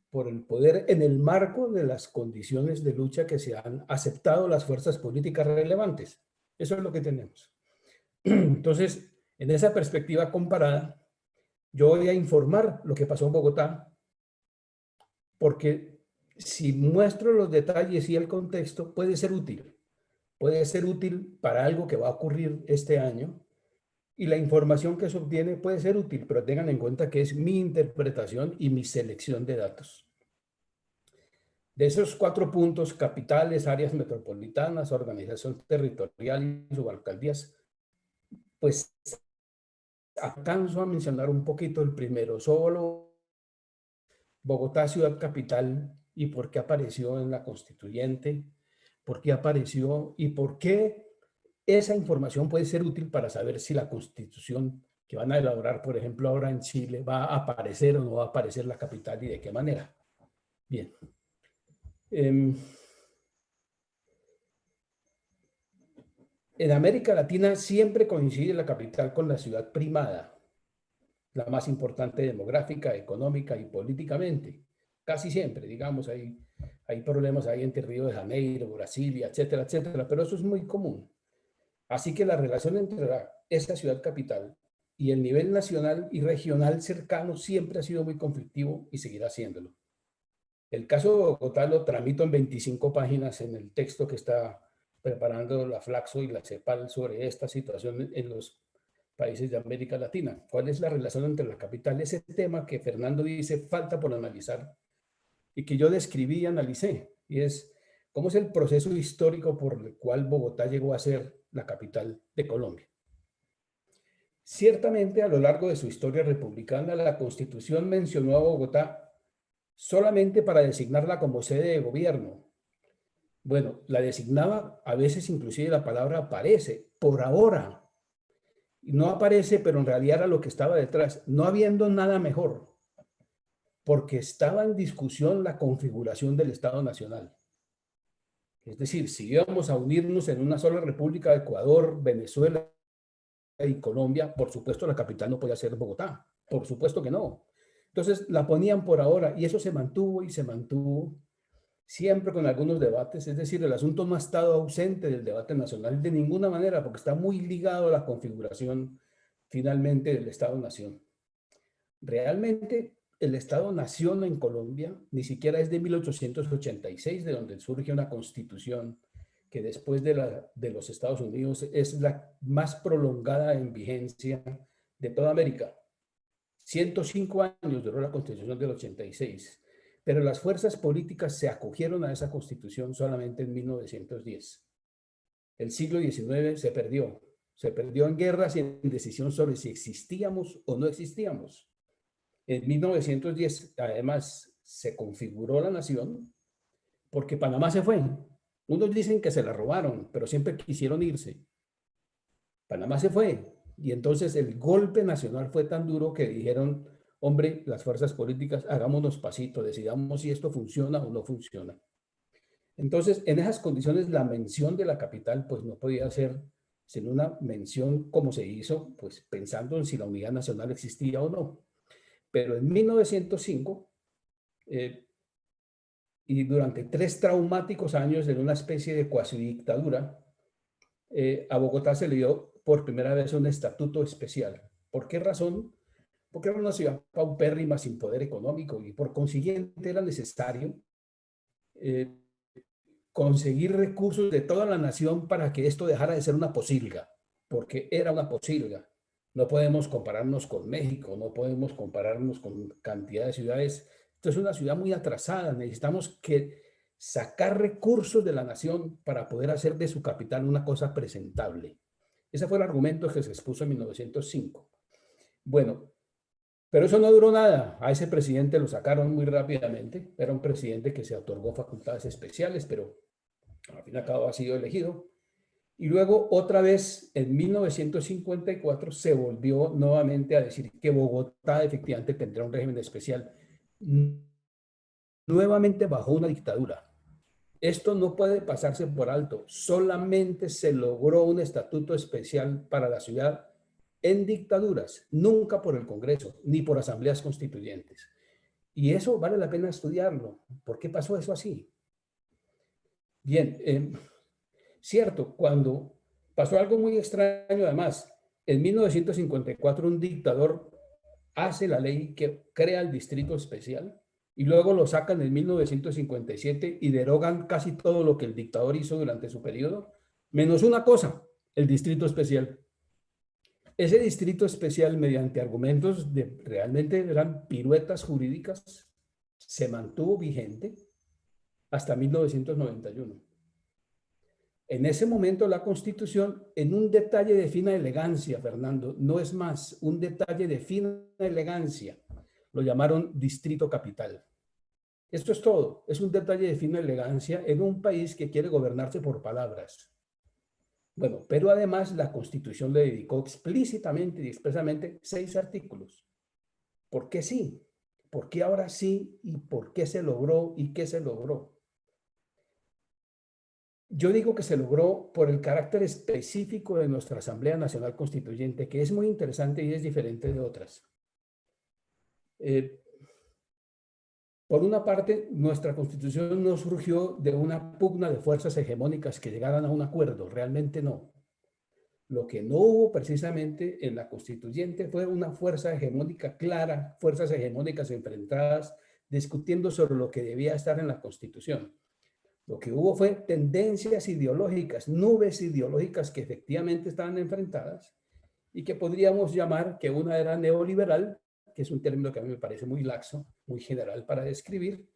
por el poder en el marco de las condiciones de lucha que se han aceptado las fuerzas políticas relevantes. Eso es lo que tenemos. Entonces, en esa perspectiva comparada, yo voy a informar lo que pasó en Bogotá, porque si muestro los detalles y el contexto, puede ser útil. Puede ser útil para algo que va a ocurrir este año, y la información que se obtiene puede ser útil, pero tengan en cuenta que es mi interpretación y mi selección de datos. De esos 4 puntos, capitales, áreas metropolitanas, organización territorial y subalcaldías, pues alcanzo a mencionar un poquito el primero, solo Bogotá, ciudad capital, y por qué apareció en la constituyente, por qué apareció y por qué esa información puede ser útil para saber si la constitución que van a elaborar, por ejemplo, ahora en Chile, va a aparecer o no va a aparecer la capital y de qué manera. Bien. En América Latina siempre coincide la capital con la ciudad primada, la más importante demográfica, económica y políticamente. Casi siempre, digamos, hay problemas ahí entre Río de Janeiro, Brasilia, etcétera, etcétera, pero eso es muy común. Así que la relación entre esa ciudad capital y el nivel nacional y regional cercano siempre ha sido muy conflictivo y seguirá siéndolo. El caso de Bogotá lo tramito en 25 páginas en el texto que está preparando la Flaxo y la CEPAL sobre esta situación en los países de América Latina. ¿Cuál es la relación entre la capital? Ese tema que Fernando dice falta por analizar y que yo describí y analicé, y es cómo es el proceso histórico por el cual Bogotá llegó a ser la capital de Colombia. Ciertamente, a lo largo de su historia republicana, la Constitución mencionó a Bogotá solamente para designarla como sede de gobierno. Bueno, la designaba, a veces inclusive la palabra aparece, por ahora. No aparece, pero en realidad era lo que estaba detrás, no habiendo nada mejor, porque estaba en discusión la configuración del Estado Nacional. Es decir, si íbamos a unirnos en una sola república, Ecuador, Venezuela y Colombia, por supuesto la capital no podía ser Bogotá, por supuesto que no. Entonces la ponían por ahora y eso se mantuvo y se mantuvo siempre con algunos debates, es decir, el asunto no ha estado ausente del debate nacional de ninguna manera porque está muy ligado a la configuración finalmente del Estado-Nación. Realmente el Estado-Nación en Colombia ni siquiera es de 1886, de donde surge una constitución que después de los Estados Unidos es la más prolongada en vigencia de toda América. 105 años duró la Constitución del 86, pero las fuerzas políticas se acogieron a esa Constitución solamente en 1910. El siglo XIX se perdió. Se perdió en guerras y en decisión sobre si existíamos o no existíamos. En 1910, además, se configuró la nación porque Panamá se fue. Unos dicen que se la robaron, pero siempre quisieron irse. Panamá se fue. Y entonces el golpe nacional fue tan duro que dijeron, hombre, las fuerzas políticas, hagámonos pasito, decidamos si esto funciona o no funciona. Entonces, en esas condiciones, la mención de la capital, pues no podía ser sino una mención como se hizo, pues pensando en si la unidad nacional existía o no. Pero en 1905, y durante 3 traumáticos años en una especie de cuasi dictadura, a Bogotá se le dio por primera vez un estatuto especial. ¿Por qué razón? Porque era una ciudad paupérrima sin poder económico y por consiguiente era necesario conseguir recursos de toda la nación para que esto dejara de ser una posilga, porque era una posilga. No podemos compararnos con México, no podemos compararnos con cantidad de ciudades. Esto es una ciudad muy atrasada, necesitamos que sacar recursos de la nación para poder hacer de su capital una cosa presentable. Ese fue el argumento que se expuso en 1905. Bueno, pero eso no duró nada. A ese presidente lo sacaron muy rápidamente. Era un presidente que se otorgó facultades especiales, pero al fin y al cabo ha sido elegido. Y luego otra vez en 1954 se volvió nuevamente a decir que Bogotá efectivamente tendrá un régimen especial. Nuevamente bajo una dictadura. Esto no puede pasarse por alto. Solamente se logró un estatuto especial para la ciudad en dictaduras, nunca por el Congreso, ni por asambleas constituyentes. Y eso vale la pena estudiarlo. ¿Por qué pasó eso así? Bien, cierto, cuando pasó algo muy extraño además, en 1954 un dictador hace la ley que crea el distrito especial y luego lo sacan en 1957 y derogan casi todo lo que el dictador hizo durante su periodo, menos una cosa, el distrito especial. Ese distrito especial, mediante argumentos de realmente eran piruetas jurídicas, se mantuvo vigente hasta 1991. En ese momento la Constitución, en un detalle de fina elegancia, Fernando, no es más, un detalle de fina elegancia, lo llamaron distrito capital. Esto es todo, es un detalle de fina elegancia en un país que quiere gobernarse por palabras. Bueno, pero además la Constitución le dedicó explícitamente y expresamente 6 artículos. ¿Por qué sí? ¿Por qué ahora sí? ¿Y por qué se logró? ¿Y qué se logró? Yo digo que se logró por el carácter específico de nuestra Asamblea Nacional Constituyente, que es muy interesante y es diferente de otras. Por una parte, nuestra Constitución no surgió de una pugna de fuerzas hegemónicas que llegaran a un acuerdo, realmente no. Lo que no hubo precisamente en la Constituyente fue una fuerza hegemónica clara, fuerzas hegemónicas enfrentadas, discutiendo sobre lo que debía estar en la Constitución. Lo que hubo fue tendencias ideológicas, nubes ideológicas que efectivamente estaban enfrentadas y que podríamos llamar que una era neoliberal, que es un término que a mí me parece muy laxo, muy general para describir,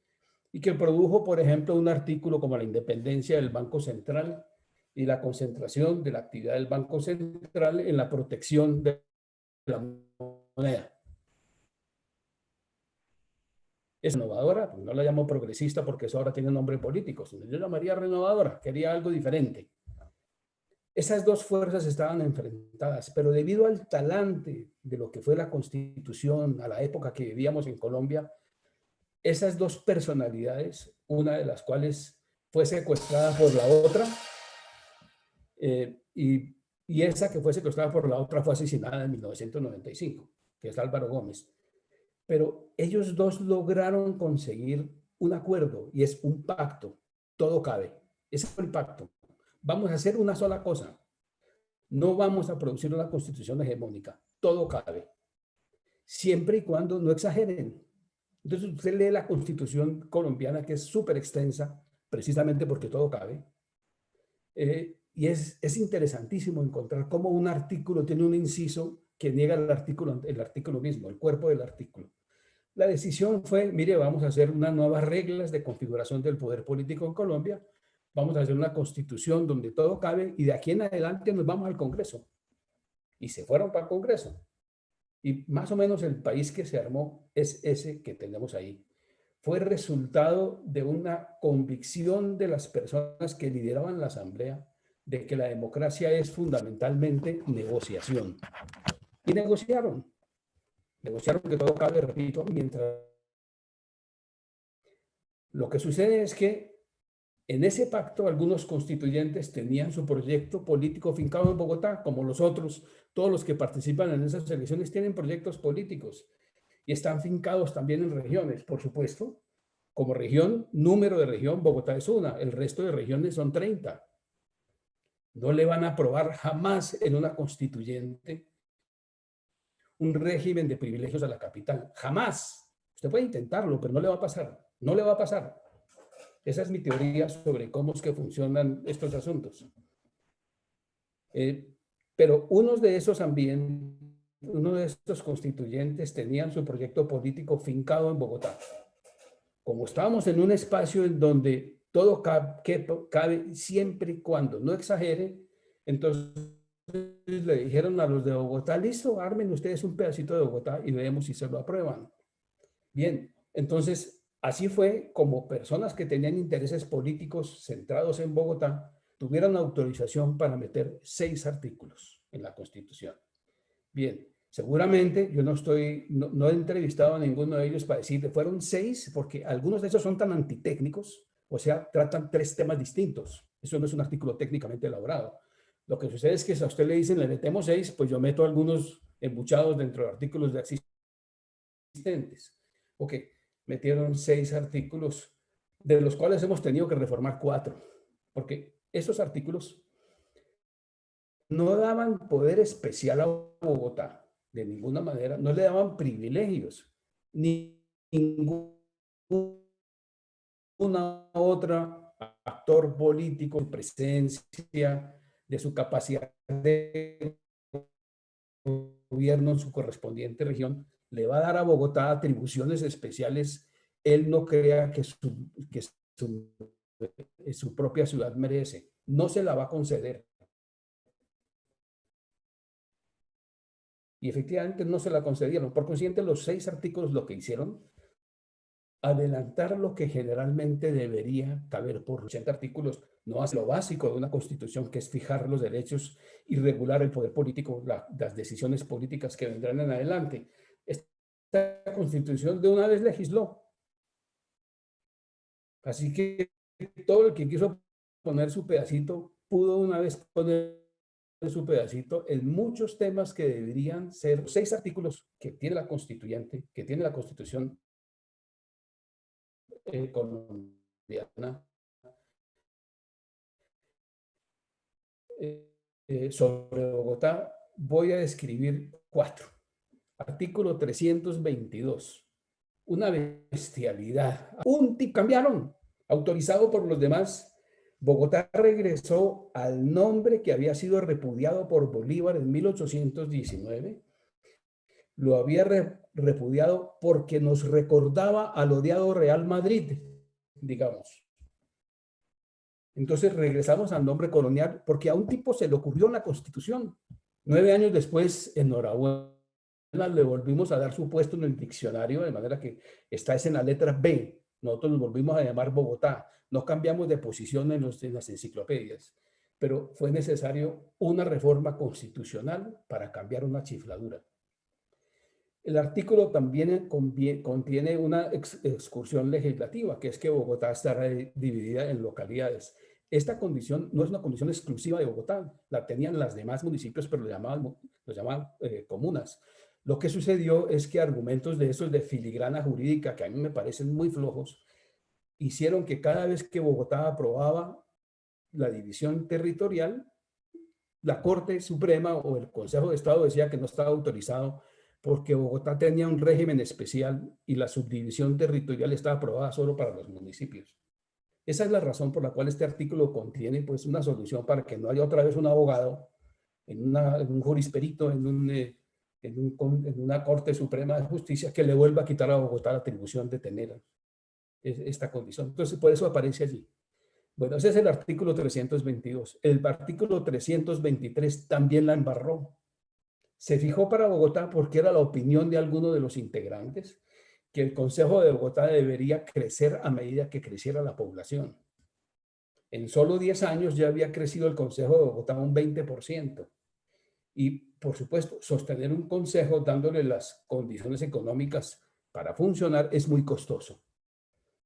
y que produjo, por ejemplo, un artículo como la independencia del Banco Central y la concentración de la actividad del Banco Central en la protección de la moneda. Es renovadora, no la llamo progresista porque eso ahora tiene nombre político, sino yo llamaría renovadora, quería algo diferente. Esas dos fuerzas estaban enfrentadas, pero debido al talante de lo que fue la Constitución a la época que vivíamos en Colombia, esas dos personalidades, una de las cuales fue secuestrada por la otra, y esa que fue secuestrada por la otra fue asesinada en 1995, que es Álvaro Gómez. Pero ellos dos lograron conseguir un acuerdo y es un pacto, todo cabe. Ese fue el pacto. Vamos a hacer una sola cosa. No vamos a producir una constitución hegemónica. Todo cabe. Siempre y cuando no exageren. Entonces usted lee la Constitución colombiana, que es súper extensa, precisamente porque todo cabe. Y es interesantísimo encontrar cómo un artículo tiene un inciso que niega el artículo mismo, el cuerpo del artículo. La decisión fue, mire, vamos a hacer unas nuevas reglas de configuración del poder político en Colombia, vamos a hacer una constitución donde todo cabe y de aquí en adelante nos vamos al Congreso. Y se fueron para el Congreso. Y más o menos el país que se armó es ese que tenemos ahí. Fue resultado de una convicción de las personas que lideraban la Asamblea de que la democracia es fundamentalmente negociación. Y negociaron. Negociaron que todo cabe, repito, mientras... Lo que sucede es que en ese pacto algunos constituyentes tenían su proyecto político fincado en Bogotá, como los otros, todos los que participan en esas elecciones tienen proyectos políticos y están fincados también en regiones, por supuesto. Como región, número de región, Bogotá es una, el resto de regiones son 30. No le van a aprobar jamás en una constituyente un régimen de privilegios a la capital, jamás. Usted puede intentarlo, pero no le va a pasar, no le va a pasar. Esa es mi teoría sobre cómo es que funcionan estos asuntos. Pero uno de estos constituyentes tenían su proyecto político fincado en Bogotá. Como estábamos en un espacio en donde todo cabe siempre y cuando no exagere, entonces le dijeron a los de Bogotá, listo, armen ustedes un pedacito de Bogotá y veamos si se lo aprueban. Bien, entonces así fue como personas que tenían intereses políticos centrados en Bogotá tuvieron autorización para meter 6 artículos en la Constitución. Bien, seguramente yo no he entrevistado a ninguno de ellos para decirle, fueron 6 porque algunos de esos son tan antitécnicos, o sea, tratan 3 temas distintos. Eso no es un artículo técnicamente elaborado. Lo que sucede es que si a usted le dicen, le metemos 6, pues yo meto algunos embuchados dentro de artículos ya existentes. Ok, metieron 6 artículos, de los cuales hemos tenido que reformar 4, porque esos artículos no daban poder especial a Bogotá, de ninguna manera, no le daban privilegios, ni ninguna otra actor político, su presencia, de su capacidad de gobierno en su correspondiente región, le va a dar a Bogotá atribuciones especiales, él no crea que su propia ciudad merece. No se la va a conceder. Y efectivamente no se la concedieron. Por consiguiente, los 6 artículos lo que hicieron, adelantar lo que generalmente debería caber por 80 artículos, no hace lo básico de una constitución, que es fijar los derechos y regular el poder político, las decisiones políticas que vendrán en adelante. Esta constitución de una vez legisló. Así que todo el que quiso poner su pedacito, pudo una vez poner su pedacito en muchos temas que deberían ser 6 artículos que tiene la constituyente, que tiene la Constitución colombiana. Sobre Bogotá voy a describir 4. Artículo 322. Una bestialidad. Cambiaron. Autorizado por los demás, Bogotá regresó al nombre que había sido repudiado por Bolívar en 1819. Lo había repudiado porque nos recordaba al odiado Real Madrid, digamos. Entonces regresamos al nombre colonial porque a un tipo se le ocurrió en la Constitución. 9 años después, enhorabuena, le volvimos a dar su puesto en el diccionario, de manera que está en la letra B. Nosotros nos volvimos a llamar Bogotá. No cambiamos de posición en las enciclopedias, pero fue necesario una reforma constitucional para cambiar una chifladura. El artículo también contiene una excursión legislativa, que es que Bogotá estará dividida en localidades. Esta condición no es una condición exclusiva de Bogotá, la tenían los demás municipios, pero lo llamaban comunas. Lo que sucedió es que argumentos de esos de filigrana jurídica, que a mí me parecen muy flojos, hicieron que cada vez que Bogotá aprobaba la división territorial, la Corte Suprema o el Consejo de Estado decía que no estaba autorizado porque Bogotá tenía un régimen especial y la subdivisión territorial estaba aprobada solo para los municipios. Esa es la razón por la cual este artículo contiene pues una solución para que no haya otra vez un abogado en un jurisperito, en una Corte Suprema de Justicia que le vuelva a quitar a Bogotá la atribución de tener esta condición. Entonces, por eso aparece allí. Bueno, ese es el artículo 322. El artículo 323 también la embarró. Se fijó para Bogotá porque era la opinión de alguno de los integrantes que el Consejo de Bogotá debería crecer a medida que creciera la población. En solo 10 años ya había crecido el Consejo de Bogotá un 20%. Y, por supuesto, sostener un consejo dándole las condiciones económicas para funcionar es muy costoso.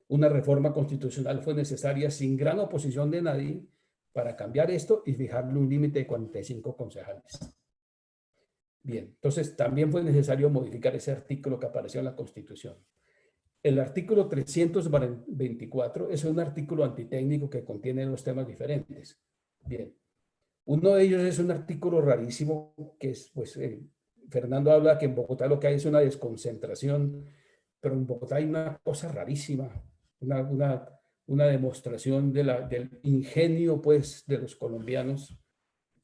Una reforma constitucional fue necesaria sin gran oposición de nadie para cambiar esto y fijarle un límite de 45 concejales. Bien, entonces también fue necesario modificar ese artículo que apareció en la Constitución. El artículo 324 es un artículo antitécnico que contiene dos temas diferentes. Bien, uno de ellos es un artículo rarísimo que es, pues, Fernando habla que en Bogotá lo que hay es una desconcentración, pero en Bogotá hay una cosa rarísima, una demostración del ingenio, pues, de los colombianos,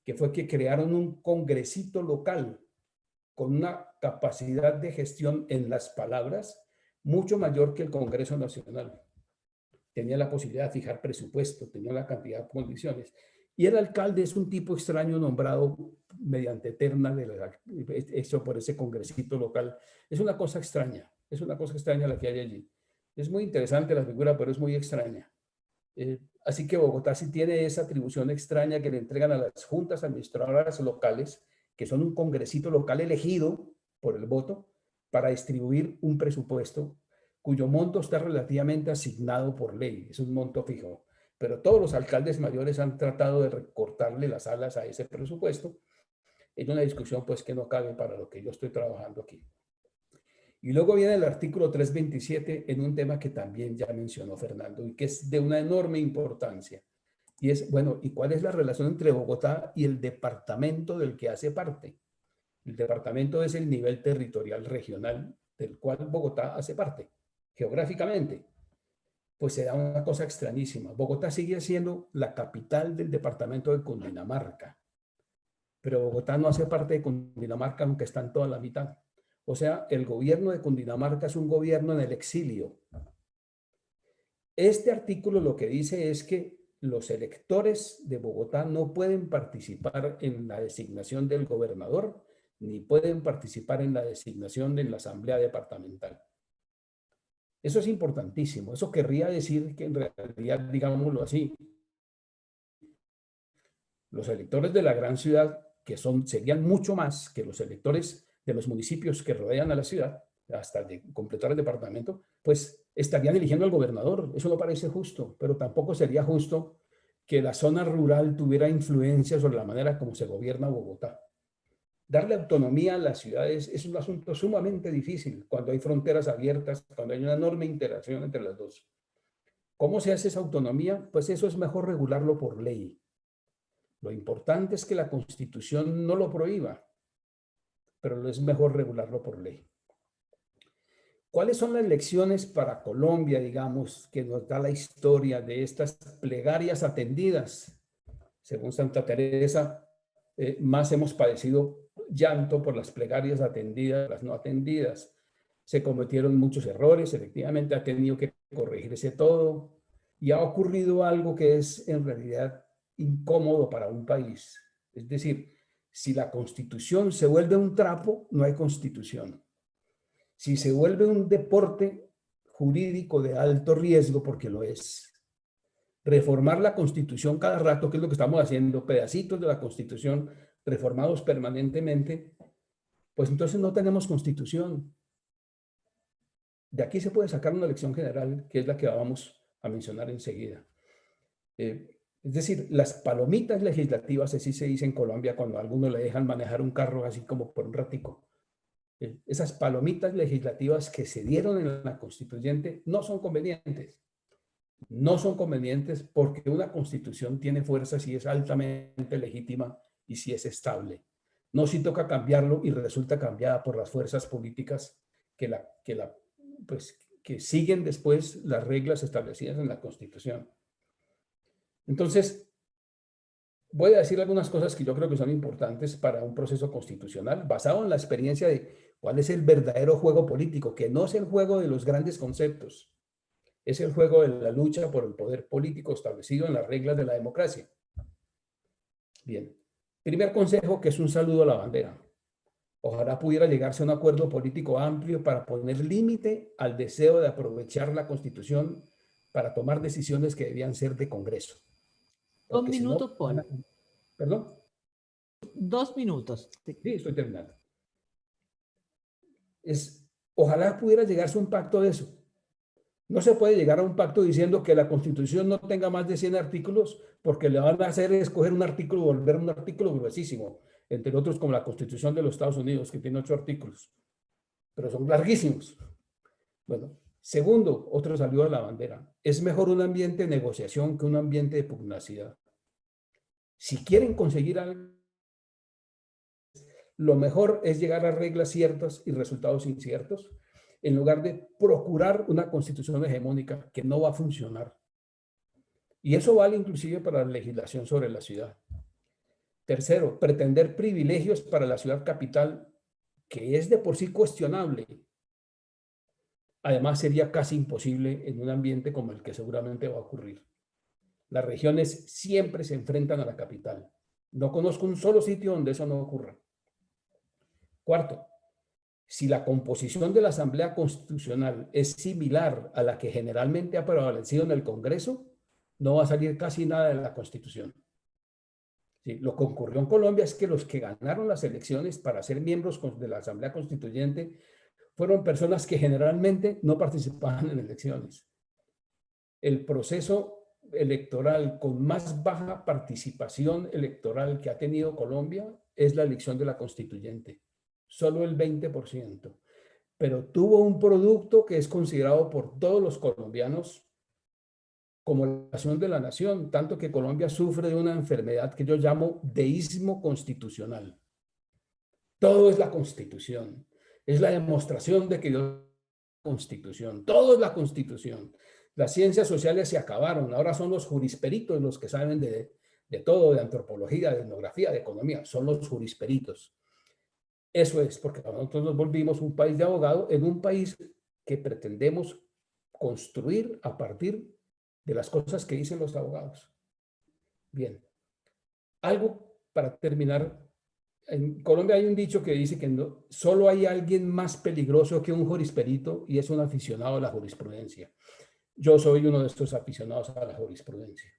que fue que crearon un congresito local con una capacidad de gestión en las palabras mucho mayor que el Congreso Nacional. Tenía la posibilidad de fijar presupuesto, tenía la cantidad de condiciones. Y el alcalde es un tipo extraño nombrado mediante terna hecho por ese congresito local. Es una cosa extraña la que hay allí. Es muy interesante la figura, pero es muy extraña. Así que Bogotá sí tiene esa atribución extraña que le entregan a las juntas administradoras locales, que son un congresito local elegido por el voto para distribuir un presupuesto cuyo monto está relativamente asignado por ley, es un monto fijo. Pero todos los alcaldes mayores han tratado de recortarle las alas a ese presupuesto en una discusión pues que no cabe para lo que yo estoy trabajando aquí. Y luego viene el artículo 327 en un tema que también ya mencionó Fernando y que es de una enorme importancia. Y es, bueno, ¿y cuál es la relación entre Bogotá y el departamento del que hace parte? El departamento es el nivel territorial regional del cual Bogotá hace parte, geográficamente. Pues se da una cosa extrañísima. Bogotá sigue siendo la capital del departamento de Cundinamarca, pero Bogotá no hace parte de Cundinamarca, aunque está en toda la mitad. O sea, el gobierno de Cundinamarca es un gobierno en el exilio. Este artículo lo que dice es que los electores de Bogotá no pueden participar en la designación del gobernador, ni pueden participar en la designación de la asamblea departamental. Eso es importantísimo. Eso querría decir que en realidad, digámoslo así, los electores de la gran ciudad, que serían mucho más que los electores de los municipios que rodean a la ciudad, hasta de completar el departamento, pues estarían eligiendo al gobernador. Eso no parece justo, pero tampoco sería justo que la zona rural tuviera influencia sobre la manera como se gobierna Bogotá. Darle autonomía a las ciudades es un asunto sumamente difícil cuando hay fronteras abiertas, cuando hay una enorme interacción entre las dos. ¿Cómo se hace esa autonomía? Pues eso es mejor regularlo por ley. Lo importante es que la Constitución no lo prohíba, pero es mejor regularlo por ley. ¿Cuáles son las lecciones para Colombia, digamos, que nos da la historia de estas plegarias atendidas? Según Santa Teresa, más hemos padecido llanto por las plegarias atendidas, las no atendidas. Se cometieron muchos errores, efectivamente ha tenido que corregirse todo y ha ocurrido algo que es en realidad incómodo para un país. Es decir, si la Constitución se vuelve un trapo, no hay Constitución. Si se vuelve un deporte jurídico de alto riesgo, porque lo es, reformar la Constitución cada rato, que es lo que estamos haciendo, pedacitos de la Constitución reformados permanentemente, pues entonces no tenemos Constitución. De aquí se puede sacar una lección general, que es la que vamos a mencionar enseguida. Es decir, las palomitas legislativas, así se dice en Colombia, cuando a alguno le dejan manejar un carro así como por un ratico. Esas palomitas legislativas que se dieron en la constituyente no son convenientes. No son convenientes porque una constitución tiene fuerza si es altamente legítima y si es estable. No si toca cambiarlo y resulta cambiada por las fuerzas políticas que siguen después las reglas establecidas en la Constitución. Entonces, voy a decir algunas cosas que yo creo que son importantes para un proceso constitucional basado en la experiencia de cuál es el verdadero juego político, que no es el juego de los grandes conceptos. Es el juego de la lucha por el poder político establecido en las reglas de la democracia. Bien. Primer consejo, que es un saludo a la bandera. Ojalá pudiera llegarse a un acuerdo político amplio para poner límite al deseo de aprovechar la Constitución para tomar decisiones que debían ser de Congreso. 2 minutos, Paul. ¿Perdón? 2 minutos. Sí, estoy terminando. Ojalá pudiera llegarse a un pacto de eso. No se puede llegar a un pacto diciendo que la Constitución no tenga más de 100 artículos, porque le van a hacer escoger un artículo y volver un artículo gruesísimo, entre otros como la Constitución de los Estados Unidos, que tiene 8 artículos, pero son larguísimos. Bueno, segundo, otro saludo a la bandera. Es mejor un ambiente de negociación que un ambiente de pugnacidad. Si quieren conseguir algo, lo mejor es llegar a reglas ciertas y resultados inciertos, en lugar de procurar una constitución hegemónica que no va a funcionar. Y eso vale inclusive para la legislación sobre la ciudad. Tercero, pretender privilegios para la ciudad capital, que es de por sí cuestionable. Además, sería casi imposible en un ambiente como el que seguramente va a ocurrir. Las regiones siempre se enfrentan a la capital. No conozco un solo sitio donde eso no ocurra. Cuarto, si la composición de la Asamblea Constitucional es similar a la que generalmente ha prevalecido en el Congreso, no va a salir casi nada de la Constitución. Sí, lo que ocurrió en Colombia es que los que ganaron las elecciones para ser miembros de la Asamblea Constituyente fueron personas que generalmente no participaban en elecciones. El proceso electoral con más baja participación electoral que ha tenido Colombia es la elección de la Constituyente. Solo el 20%. Pero tuvo un producto que es considerado por todos los colombianos como la nación de la nación, tanto que Colombia sufre de una enfermedad que yo llamo deísmo constitucional. Todo es la Constitución. Es la demostración de que Dios es la Constitución. Todo es la Constitución. Las ciencias sociales se acabaron. Ahora son los jurisperitos los que saben de todo, de antropología, de etnografía, de economía. Son los jurisperitos. Eso es, porque nosotros nos volvimos un país de abogados en un país que pretendemos construir a partir de las cosas que dicen los abogados. Bien. Algo para terminar. En Colombia hay un dicho que dice que solo hay alguien más peligroso que un jurisperito y es un aficionado a la jurisprudencia. Yo soy uno de estos aficionados a la jurisprudencia.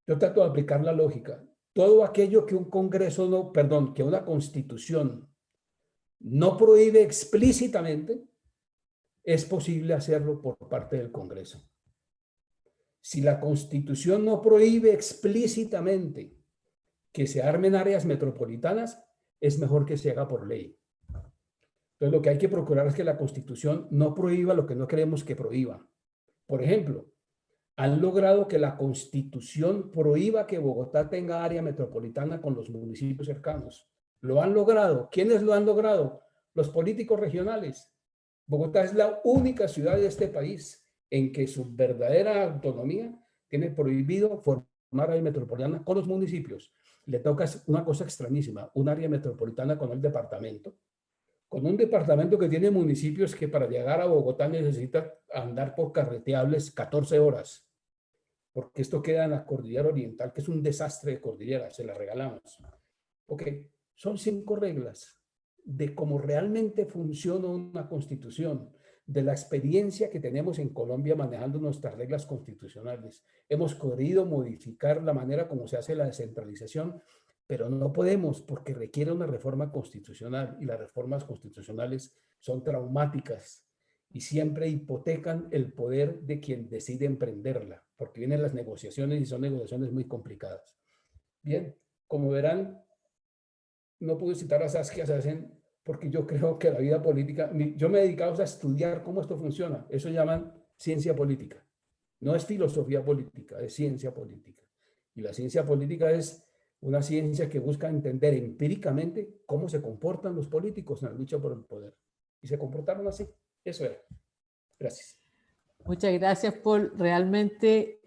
Yo trato de aplicar la lógica. Todo aquello que un Congreso que una Constitución no prohíbe explícitamente, es posible hacerlo por parte del Congreso. Si la Constitución no prohíbe explícitamente que se armen áreas metropolitanas, es mejor que se haga por ley. Entonces, lo que hay que procurar es que la Constitución no prohíba lo que no queremos que prohíba. Por ejemplo, han logrado que la Constitución prohíba que Bogotá tenga área metropolitana con los municipios cercanos. Lo han logrado. ¿Quiénes lo han logrado? Los políticos regionales. Bogotá es la única ciudad de este país en que su verdadera autonomía tiene prohibido formar área metropolitana con los municipios. Le toca una cosa extrañísima, un área metropolitana con el departamento, con un departamento que tiene municipios que para llegar a Bogotá necesita andar por carreteables 14 horas, porque esto queda en la cordillera oriental, que es un desastre de cordillera, se la regalamos. Ok, son 5 reglas de cómo realmente funciona una constitución, de la experiencia que tenemos en Colombia manejando nuestras reglas constitucionales. Hemos querido modificar la manera como se hace la descentralización, pero no podemos porque requiere una reforma constitucional y las reformas constitucionales son traumáticas y siempre hipotecan el poder de quien decide emprenderla, porque vienen las negociaciones y son negociaciones muy complicadas. Bien, como verán, no pude citar a Saskia Sassen porque yo creo que la vida política, yo me he dedicado a estudiar cómo esto funciona, eso llaman ciencia política. No es filosofía política, es ciencia política. Y la ciencia política es una ciencia que busca entender empíricamente cómo se comportan los políticos en la lucha por el poder. Y se comportaron así. Eso era. Gracias. Muchas gracias, Paul. Realmente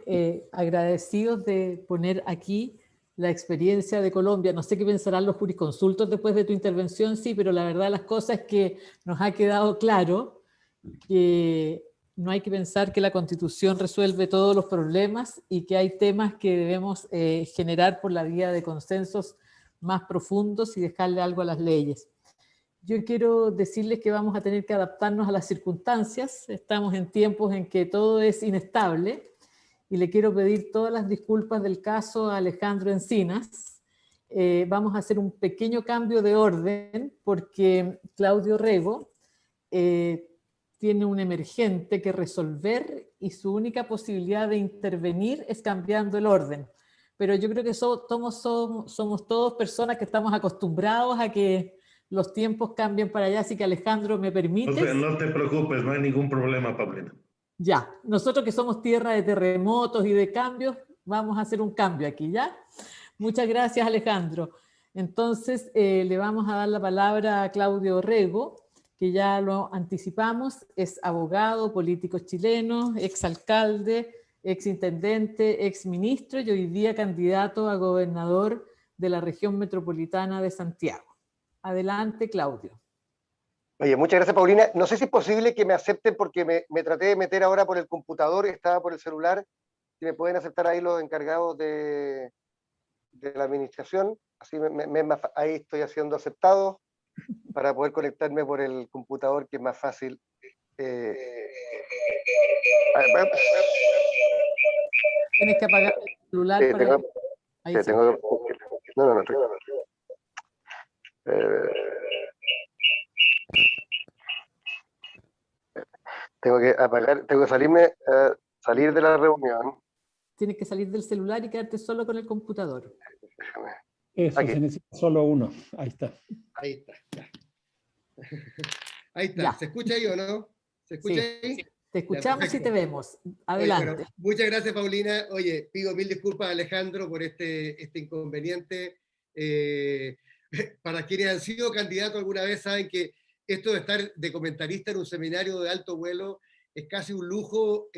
agradecidos de poner aquí la experiencia de Colombia. No sé qué pensarán los jurisconsultos después de tu intervención, sí, pero la verdad las cosas es que nos ha quedado claro que no hay que pensar que la Constitución resuelve todos los problemas y que hay temas que debemos generar por la vía de consensos más profundos y dejarle algo a las leyes. Yo quiero decirles que vamos a tener que adaptarnos a las circunstancias. Estamos en tiempos en que todo es inestable y le quiero pedir todas las disculpas del caso a Alejandro Encinas. Vamos a hacer un pequeño cambio de orden porque Claudio Rego tiene un emergente que resolver y su única posibilidad de intervenir es cambiando el orden. Pero yo creo que somos todos personas que estamos acostumbrados a que los tiempos cambien para allá, así que Alejandro, ¿me permites? No te preocupes, no hay ningún problema, Paulina. Ya, nosotros que somos tierra de terremotos y de cambios, vamos a hacer un cambio aquí, ¿ya? Muchas gracias, Alejandro. Entonces, le vamos a dar la palabra a Claudio Rego, que ya lo anticipamos, es abogado, político chileno, exalcalde, exintendente, exministro y hoy día candidato a gobernador de la región metropolitana de Santiago. Adelante, Claudio. Oye, muchas gracias, Paulina. No sé si es posible que me acepten porque me traté de meter ahora por el computador, estaba por el celular. Si me pueden aceptar ahí los encargados de la administración. Así ahí estoy haciendo aceptado para poder conectarme por el computador, que es más fácil. Tienes que apagar el celular para tengo, que... Ahí sí, sí. tengo, no. Tengo que apagar, tengo que salir de la reunión. Tienes que salir del celular y quedarte solo con el computador. Eso, Aquí. se necesita solo uno. Ahí está. Ahí está. Ya. Ahí está. Ya. ¿Se escucha ahí o no? ¿Se escucha Sí, ahí? te escuchamos y te vemos. Adelante. Oye, bueno, muchas gracias, Paulina. Oye, pido mil disculpas a Alejandro por este inconveniente. Para quienes han sido candidatos alguna vez saben que esto de estar de comentarista en un seminario de alto vuelo es casi un lujo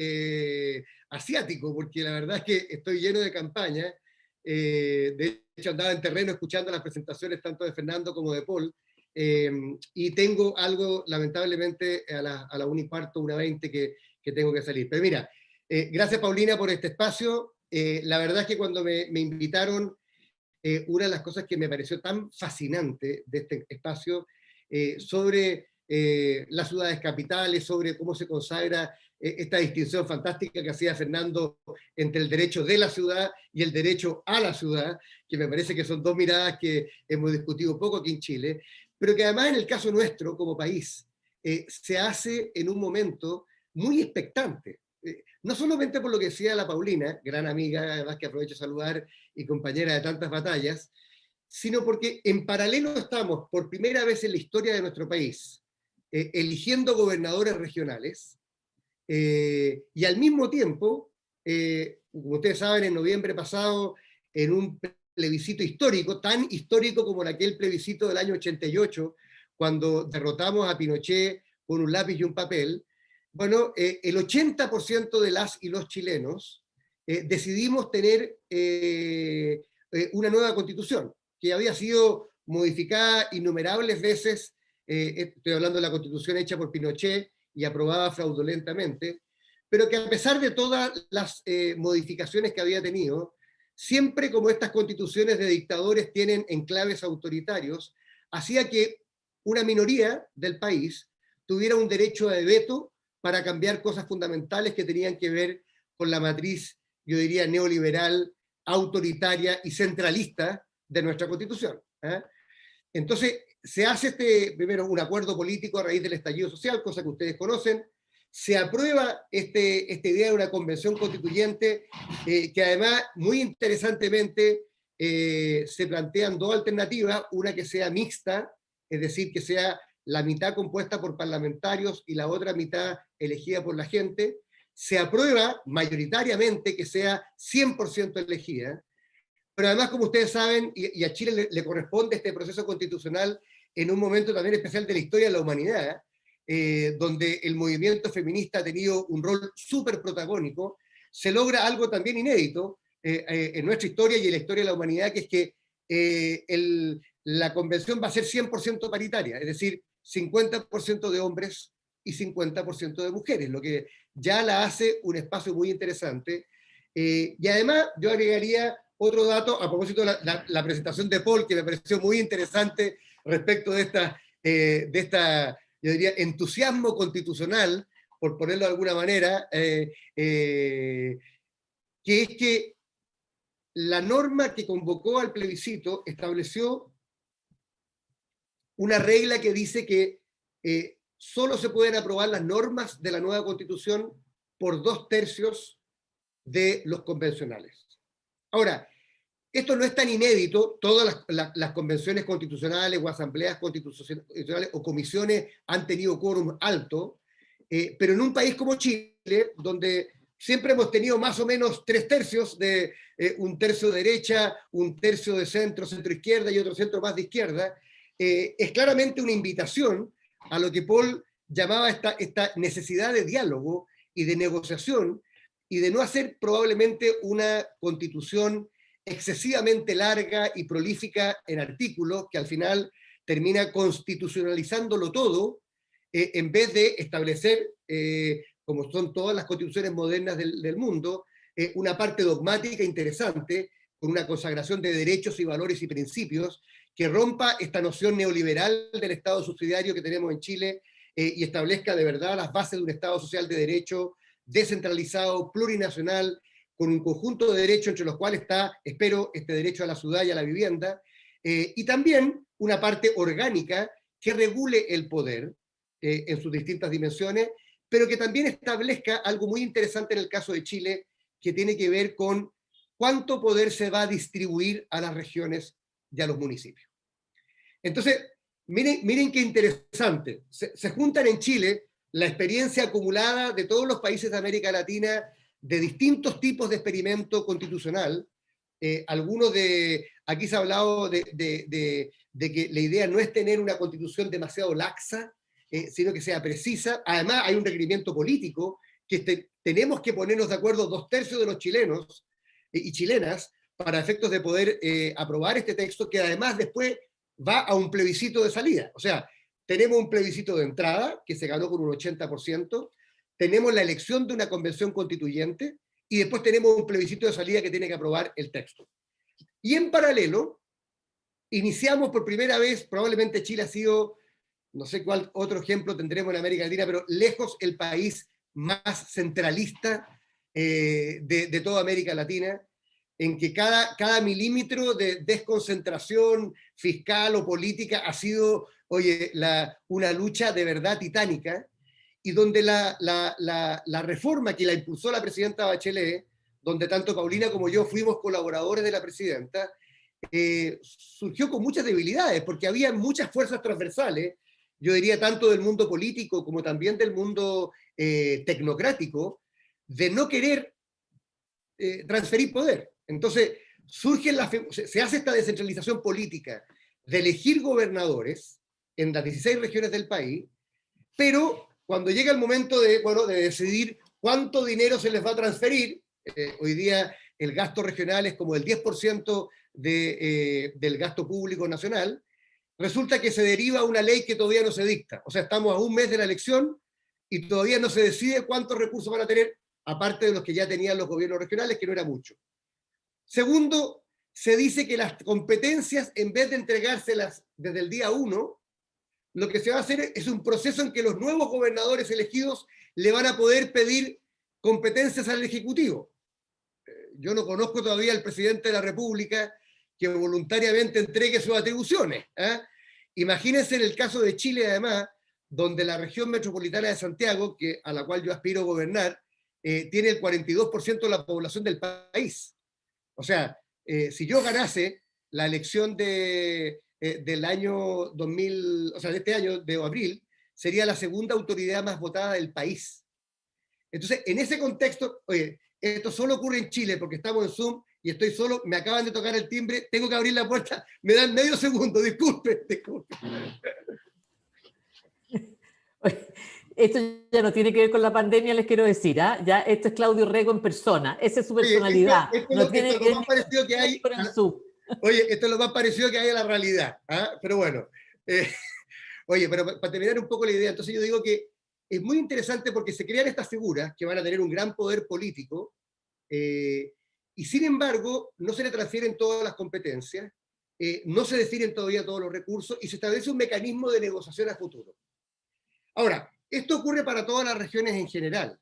asiático, porque la verdad es que estoy lleno de campaña. De hecho, andaba en terreno escuchando las presentaciones tanto de Fernando como de Paul. Y tengo algo, lamentablemente, a la 1:15, 1:20 que tengo que salir. Pero mira, gracias, Paulina, por este espacio. La verdad es que cuando me invitaron, una de las cosas que me pareció tan fascinante de este espacio sobre las ciudades capitales, sobre cómo se consagra esta distinción fantástica que hacía Fernando entre el derecho de la ciudad y el derecho a la ciudad, que me parece que son dos miradas que hemos discutido poco aquí en Chile, pero que además en el caso nuestro como país se hace en un momento muy expectante. No solamente por lo que decía la Paulina, gran amiga, además que aprovecho de saludar y compañera de tantas batallas, sino porque en paralelo estamos, por primera vez en la historia de nuestro país, eligiendo gobernadores regionales, y al mismo tiempo, como ustedes saben, en noviembre pasado, en un plebiscito histórico, tan histórico como aquel plebiscito del año 88, cuando derrotamos a Pinochet con un lápiz y un papel, bueno, el 80% de las y los chilenos decidimos tener una nueva constitución, que había sido modificada innumerables veces. Estoy hablando de la constitución hecha por Pinochet y aprobada fraudulentamente, pero que a pesar de todas las modificaciones que había tenido, siempre como estas constituciones de dictadores tienen enclaves autoritarios, hacía que una minoría del país tuviera un derecho de veto para cambiar cosas fundamentales que tenían que ver con la matriz, yo diría, neoliberal, autoritaria y centralista de nuestra Constitución. Entonces, se hace primero un acuerdo político a raíz del estallido social, cosa que ustedes conocen, se aprueba esta idea de una convención constituyente que además, muy interesantemente, se plantean dos alternativas, una que sea mixta, es decir, que sea la mitad compuesta por parlamentarios y la otra mitad elegida por la gente, se aprueba mayoritariamente que sea 100% elegida, pero además, como ustedes saben, y a Chile le corresponde este proceso constitucional en un momento también especial de la historia de la humanidad, donde el movimiento feminista ha tenido un rol súper protagónico, se logra algo también inédito en nuestra historia y en la historia de la humanidad, que es que la convención va a ser 100% paritaria, es decir, 50% de hombres y 50% de mujeres, lo que ya la hace un espacio muy interesante. Y además yo agregaría otro dato a propósito de la presentación de Paul, que me pareció muy interesante respecto de esta, yo diría, entusiasmo constitucional, por ponerlo de alguna manera, que es que la norma que convocó al plebiscito estableció una regla que dice que solo se pueden aprobar las normas de la nueva Constitución por 2/3 de los convencionales. Ahora, esto no es tan inédito, todas las convenciones constitucionales o asambleas constitucionales o comisiones han tenido quórum alto, pero en un país como Chile, donde siempre hemos tenido más o menos 3/3 de un tercio de derecha, un tercio de centro, centro-izquierda y otro centro más de izquierda, es claramente una invitación a lo que Paul llamaba esta necesidad de diálogo y de negociación y de no hacer probablemente una constitución excesivamente larga y prolífica en artículos que al final termina constitucionalizándolo todo, en vez de establecer, como son todas las constituciones modernas del mundo, una parte dogmática interesante, con una consagración de derechos y valores y principios, que rompa esta noción neoliberal del Estado subsidiario que tenemos en Chile y establezca de verdad las bases de un Estado social de derecho, descentralizado, plurinacional, con un conjunto de derechos entre los cuales está, espero, este derecho a la ciudad y a la vivienda, y también una parte orgánica que regule el poder en sus distintas dimensiones, pero que también establezca algo muy interesante en el caso de Chile, que tiene que ver con cuánto poder se va a distribuir a las regiones y a los municipios. Entonces, miren qué interesante. Se juntan en Chile la experiencia acumulada de todos los países de América Latina de distintos tipos de experimento constitucional. Aquí se ha hablado de que la idea no es tener una constitución demasiado laxa, sino que sea precisa. Además, hay un requerimiento político que tenemos que ponernos de acuerdo 2/3 de los chilenos y chilenas para efectos de poder aprobar este texto, que además después va a un plebiscito de salida. O sea, tenemos un plebiscito de entrada, que se ganó con un 80%, tenemos la elección de una convención constituyente, y después tenemos un plebiscito de salida que tiene que aprobar el texto. Y en paralelo, iniciamos por primera vez, probablemente Chile ha sido, no sé cuál otro ejemplo tendremos en América Latina, pero lejos el país más centralista de toda América Latina, en que cada milímetro de desconcentración fiscal o política ha sido, oye, una lucha de verdad titánica, y donde la reforma que la impulsó la presidenta Bachelet, donde tanto Paulina como yo fuimos colaboradores de la presidenta, surgió con muchas debilidades, porque había muchas fuerzas transversales, yo diría tanto del mundo político como también del mundo tecnocrático, de no querer transferir poder. Entonces, se hace esta descentralización política de elegir gobernadores en las 16 regiones del país, pero cuando llega el momento de decidir cuánto dinero se les va a transferir, hoy día el gasto regional es como el 10% del gasto público nacional, resulta que se deriva una ley que todavía no se dicta. O sea, estamos a un mes de la elección y todavía no se decide cuántos recursos van a tener, aparte de los que ya tenían los gobiernos regionales, que no era mucho. Segundo, se dice que las competencias, en vez de entregárselas desde el día 1, lo que se va a hacer es un proceso en que los nuevos gobernadores elegidos le van a poder pedir competencias al Ejecutivo. Yo no conozco todavía al presidente de la República que voluntariamente entregue sus atribuciones. Imagínense en el caso de Chile, además, donde la región metropolitana de Santiago, a la cual yo aspiro a gobernar, tiene el 42% de la población del país. O sea, si yo ganase la elección del año 2000, o sea, de este año, de abril, sería la segunda autoridad más votada del país. Entonces, en ese contexto, oye, esto solo ocurre en Chile porque estamos en Zoom y estoy solo, me acaban de tocar el timbre, tengo que abrir la puerta, me dan medio segundo, disculpe. Esto ya no tiene que ver con la pandemia, les quiero decir, ya esto es Claudio Rego en persona, esa es su personalidad. Esto es lo más parecido que hay. Oye, esto es lo más parecido que hay a la realidad, pero bueno. Oye, pero para terminar un poco la idea, entonces yo digo que es muy interesante porque se crean estas figuras que van a tener un gran poder político, y sin embargo no se le transfieren todas las competencias, no se definen todavía todos los recursos, y se establece un mecanismo de negociación a futuro. Ahora, esto ocurre para todas las regiones en general,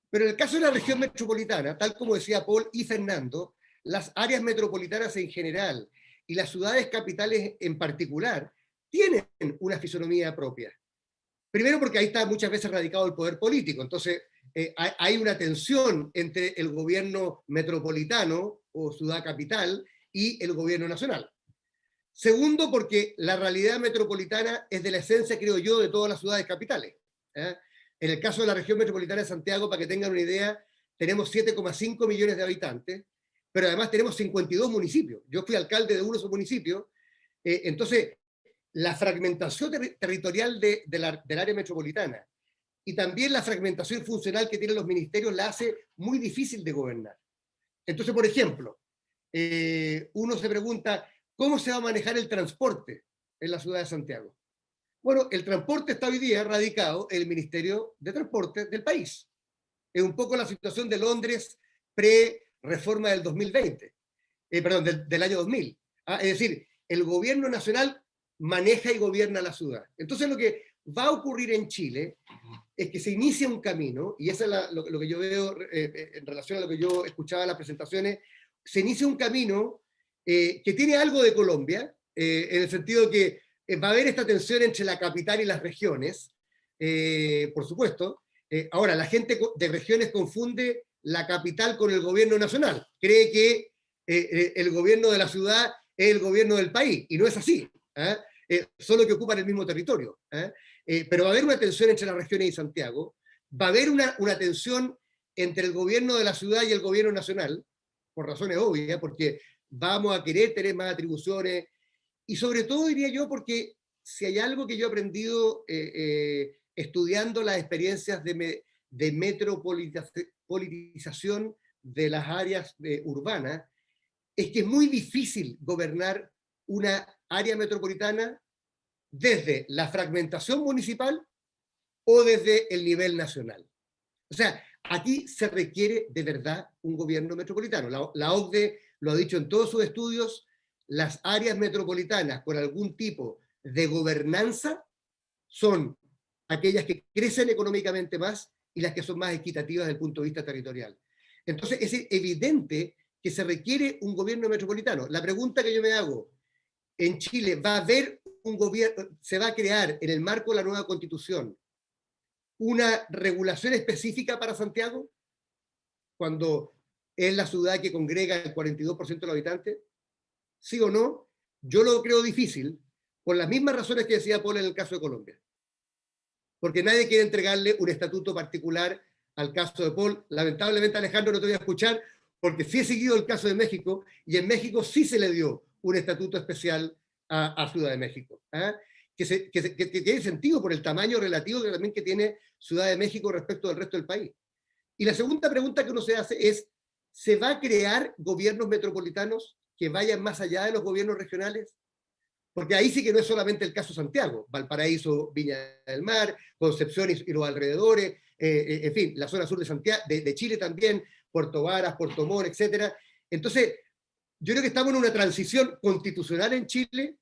pero en el caso de la región metropolitana, tal como decía Paul y Fernando, las áreas metropolitanas en general y las ciudades capitales en particular tienen una fisonomía propia. Primero porque ahí está muchas veces radicado el poder político, entonces hay una tensión entre el gobierno metropolitano o ciudad capital y el gobierno nacional. Segundo, porque la realidad metropolitana es de la esencia, creo yo, de todas las ciudades capitales. En el caso de la región metropolitana de Santiago, para que tengan una idea, tenemos 7,5 millones de habitantes, pero además tenemos 52 municipios. Yo fui alcalde de uno de esos municipios, entonces la fragmentación territorial del área metropolitana y también la fragmentación funcional que tienen los ministerios la hace muy difícil de gobernar. Entonces, por ejemplo, uno se pregunta, ¿cómo se va a manejar el transporte en la ciudad de Santiago? Bueno, el transporte está hoy día radicado en el Ministerio de Transporte del país. Es un poco la situación de Londres pre-reforma del 2020, del año 2000. Es decir, el gobierno nacional maneja y gobierna la ciudad. Entonces lo que va a ocurrir en Chile es que se inicia un camino, y eso es lo que yo veo en relación a lo que yo escuchaba en las presentaciones, se inicia un camino que tiene algo de Colombia, en el sentido que va a haber esta tensión entre la capital y las regiones, por supuesto. Ahora, la gente de regiones confunde la capital con el gobierno nacional, cree que el gobierno de la ciudad es el gobierno del país, y no es así, solo que ocupan el mismo territorio. Pero va a haber una tensión entre las regiones y Santiago, va a haber una tensión entre el gobierno de la ciudad y el gobierno nacional, por razones obvias, porque vamos a querer tener más atribuciones, y sobre todo diría yo porque si hay algo que yo he aprendido estudiando las experiencias de metropolitización de las áreas urbanas, es que es muy difícil gobernar una área metropolitana desde la fragmentación municipal o desde el nivel nacional. O sea, aquí se requiere de verdad un gobierno metropolitano. La OCDE lo ha dicho en todos sus estudios, las áreas metropolitanas con algún tipo de gobernanza son aquellas que crecen económicamente más y las que son más equitativas desde el punto de vista territorial. Entonces es evidente que se requiere un gobierno metropolitano. La pregunta que yo me hago, en Chile va a haber un gobierno, se va a crear en el marco de la nueva constitución una regulación específica para Santiago, cuando es la ciudad que congrega el 42% de los habitantes, ¿sí o no? Yo lo creo difícil, por las mismas razones que decía Paul en el caso de Colombia. Porque nadie quiere entregarle un estatuto particular al caso de Paul. Lamentablemente, Alejandro, no te voy a escuchar, porque sí he seguido el caso de México, y en México sí se le dio un estatuto especial a Ciudad de México, que tiene sentido por el tamaño relativo que también que tiene Ciudad de México respecto del resto del país. Y la segunda pregunta que uno se hace es, ¿se va a crear gobiernos metropolitanos que vayan más allá de los gobiernos regionales? Porque ahí sí que no es solamente el caso Santiago, Valparaíso, Viña del Mar, Concepción y los alrededores, en fin, la zona sur de Santiago, de Chile también, Puerto Varas, Puerto Montt, etc. Entonces, yo creo que estamos en una transición constitucional en Chile,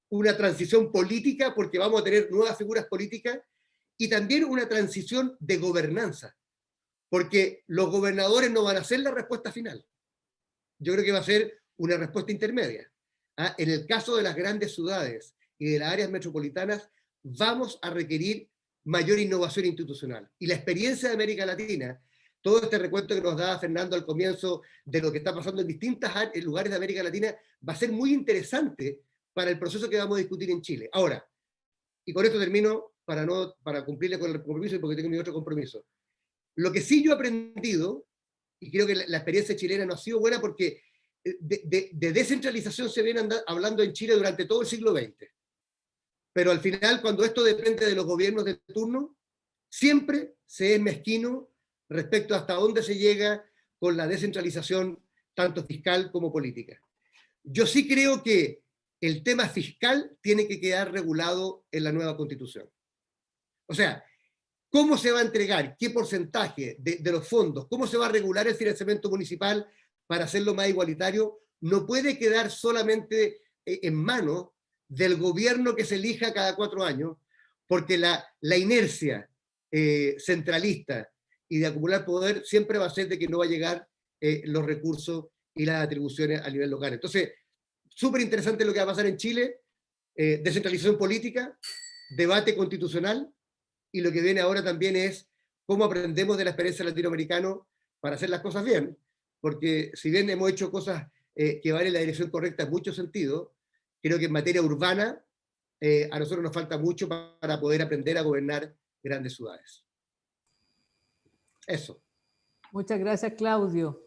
una transición política, porque vamos a tener nuevas figuras políticas, y también una transición de gobernanza, porque los gobernadores no van a ser la respuesta final. Yo creo que va a ser una respuesta intermedia. En el caso de las grandes ciudades y de las áreas metropolitanas, vamos a requerir mayor innovación institucional. Y la experiencia de América Latina, todo este recuento que nos daba Fernando al comienzo de lo que está pasando en distintos lugares de América Latina, va a ser muy interesante para el proceso que vamos a discutir en Chile. Ahora, y con esto termino para cumplirle con el compromiso, porque tengo mi otro compromiso. Lo que sí yo he aprendido, y creo que la experiencia chilena no ha sido buena porque de descentralización se viene hablando en Chile durante todo el siglo XX. Pero al final, cuando esto depende de los gobiernos de turno, siempre se es mezquino respecto a hasta dónde se llega con la descentralización, tanto fiscal como política. Yo sí creo que el tema fiscal tiene que quedar regulado en la nueva Constitución. O sea, ¿Cómo se va a entregar? ¿Qué porcentaje de los fondos? ¿Cómo se va a regular el financiamiento municipal para hacerlo más igualitario? No puede quedar solamente en manos del gobierno que se elija cada 4 años, porque la inercia centralista y de acumular poder siempre va a ser de que no va a llegar los recursos y las atribuciones a nivel local. Entonces, súper interesante lo que va a pasar en Chile, descentralización política, debate constitucional, y lo que viene ahora también es cómo aprendemos de la experiencia latinoamericana para hacer las cosas bien, porque si bien hemos hecho cosas que van en la dirección correcta en muchos sentidos, creo que en materia urbana a nosotros nos falta mucho para poder aprender a gobernar grandes ciudades. Eso. Muchas gracias, Claudio.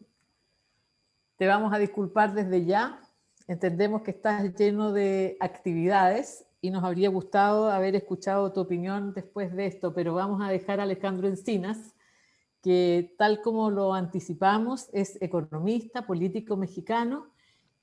Te vamos a disculpar desde ya. Entendemos que estás lleno de actividades y nos habría gustado haber escuchado tu opinión después de esto, pero vamos a dejar a Alejandro Encinas, que tal como lo anticipamos, es economista, político mexicano,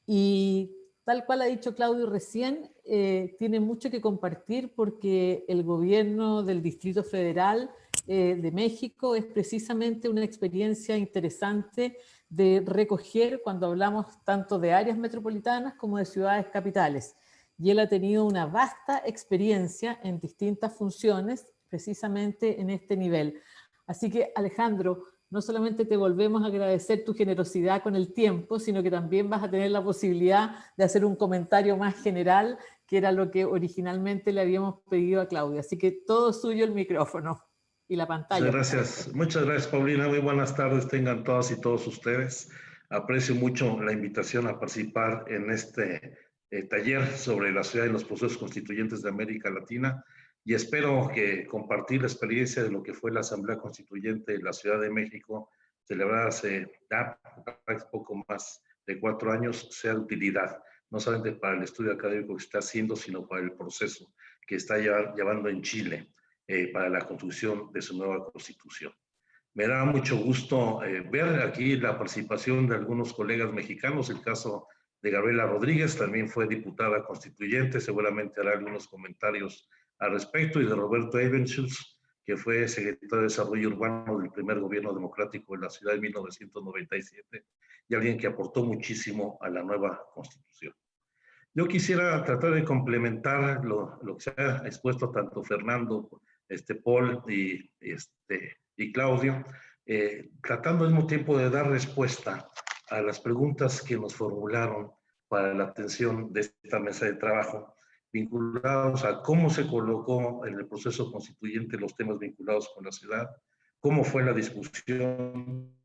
y tal cual ha dicho Claudio recién, tiene mucho que compartir porque el gobierno del Distrito Federal de México es precisamente una experiencia interesante de recoger cuando hablamos tanto de áreas metropolitanas como de ciudades capitales. Y él ha tenido una vasta experiencia en distintas funciones precisamente en este nivel. Así que, Alejandro, no solamente te volvemos a agradecer tu generosidad con el tiempo, sino que también vas a tener la posibilidad de hacer un comentario más general, que era lo que originalmente le habíamos pedido a Claudia. Así que todo suyo el micrófono y la pantalla. Muchas gracias, Paulina. Muy buenas tardes tengan todas y todos ustedes. Aprecio mucho la invitación a participar en este taller sobre la ciudad y los procesos constituyentes de América Latina, y espero que compartir la experiencia de lo que fue la Asamblea Constituyente de la Ciudad de México, celebrada hace poco más de 4 años, sea de utilidad, no solamente para el estudio académico que se está haciendo, sino para el proceso que está llevando en Chile para la construcción de su nueva Constitución. Me da mucho gusto ver aquí la participación de algunos colegas mexicanos, el caso de Gabriela Rodríguez, también fue diputada constituyente, seguramente hará algunos comentarios al respecto, y de Roberto Evenschutz, que fue secretario de Desarrollo Urbano del primer gobierno democrático de la ciudad de 1997, y alguien que aportó muchísimo a la nueva Constitución. Yo quisiera tratar de complementar lo que se ha expuesto tanto Fernando, Paul y Claudio, tratando al mismo tiempo de dar respuesta a las preguntas que nos formularon para la atención de esta mesa de trabajo, vinculados a cómo se colocó en el proceso constituyente los temas vinculados con la ciudad, cómo fue la discusión,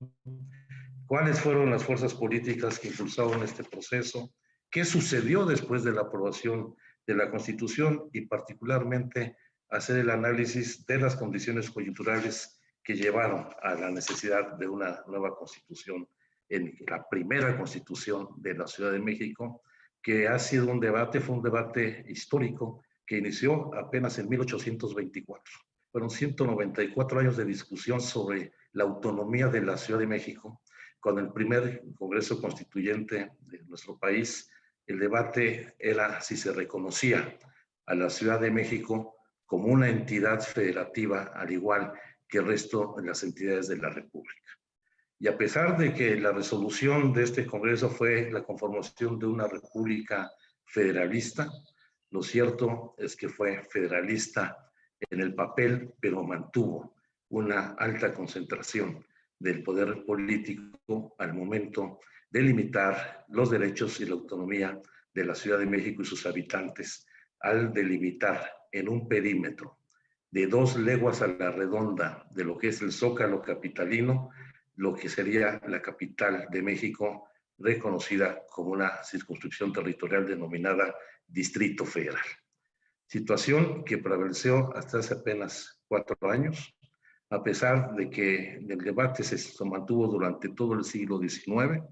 cuáles fueron las fuerzas políticas que impulsaron este proceso, qué sucedió después de la aprobación de la Constitución y particularmente hacer el análisis de las condiciones coyunturales que llevaron a la necesidad de una nueva Constitución en la primera Constitución de la Ciudad de México, que ha sido fue un debate histórico que inició apenas en 1824. Fueron 194 años de discusión sobre la autonomía de la Ciudad de México. Con el primer Congreso Constituyente de nuestro país, el debate era si se reconocía a la Ciudad de México como una entidad federativa, al igual que el resto de las entidades de la República. Y a pesar de que la resolución de este Congreso fue la conformación de una república federalista, lo cierto es que fue federalista en el papel, pero mantuvo una alta concentración del poder político al momento de limitar los derechos y la autonomía de la Ciudad de México y sus habitantes, al delimitar en un perímetro de 2 leguas a la redonda de lo que es el Zócalo capitalino, lo que sería la capital de México, reconocida como una circunscripción territorial denominada Distrito Federal. Situación que prevaleció hasta hace apenas 4 años, a pesar de que el debate se mantuvo durante todo el siglo XIX,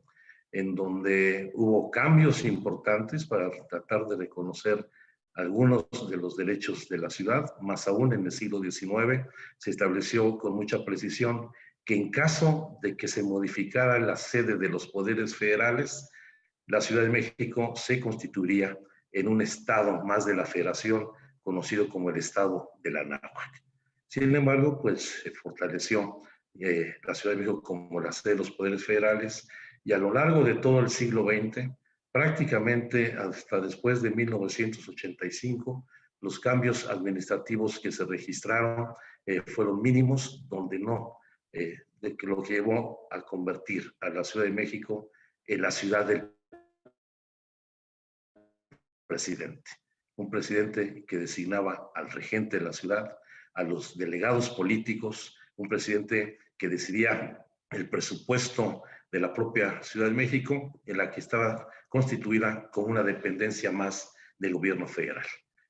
en donde hubo cambios importantes para tratar de reconocer algunos de los derechos de la ciudad. Más aún en el siglo XIX se estableció con mucha precisión que en caso de que se modificara la sede de los poderes federales, la Ciudad de México se constituiría en un estado más de la federación, conocido como el Estado de la Náhuac. Sin embargo, pues se fortaleció la Ciudad de México como la sede de los poderes federales, y a lo largo de todo el siglo XX, prácticamente hasta después de 1985, los cambios administrativos que se registraron fueron mínimos, donde no, de que lo que llevó a convertir a la Ciudad de México en la ciudad del presidente. Un presidente que designaba al regente de la ciudad, a los delegados políticos, un presidente que decidía el presupuesto de la propia Ciudad de México, en la que estaba constituida como una dependencia más del gobierno federal.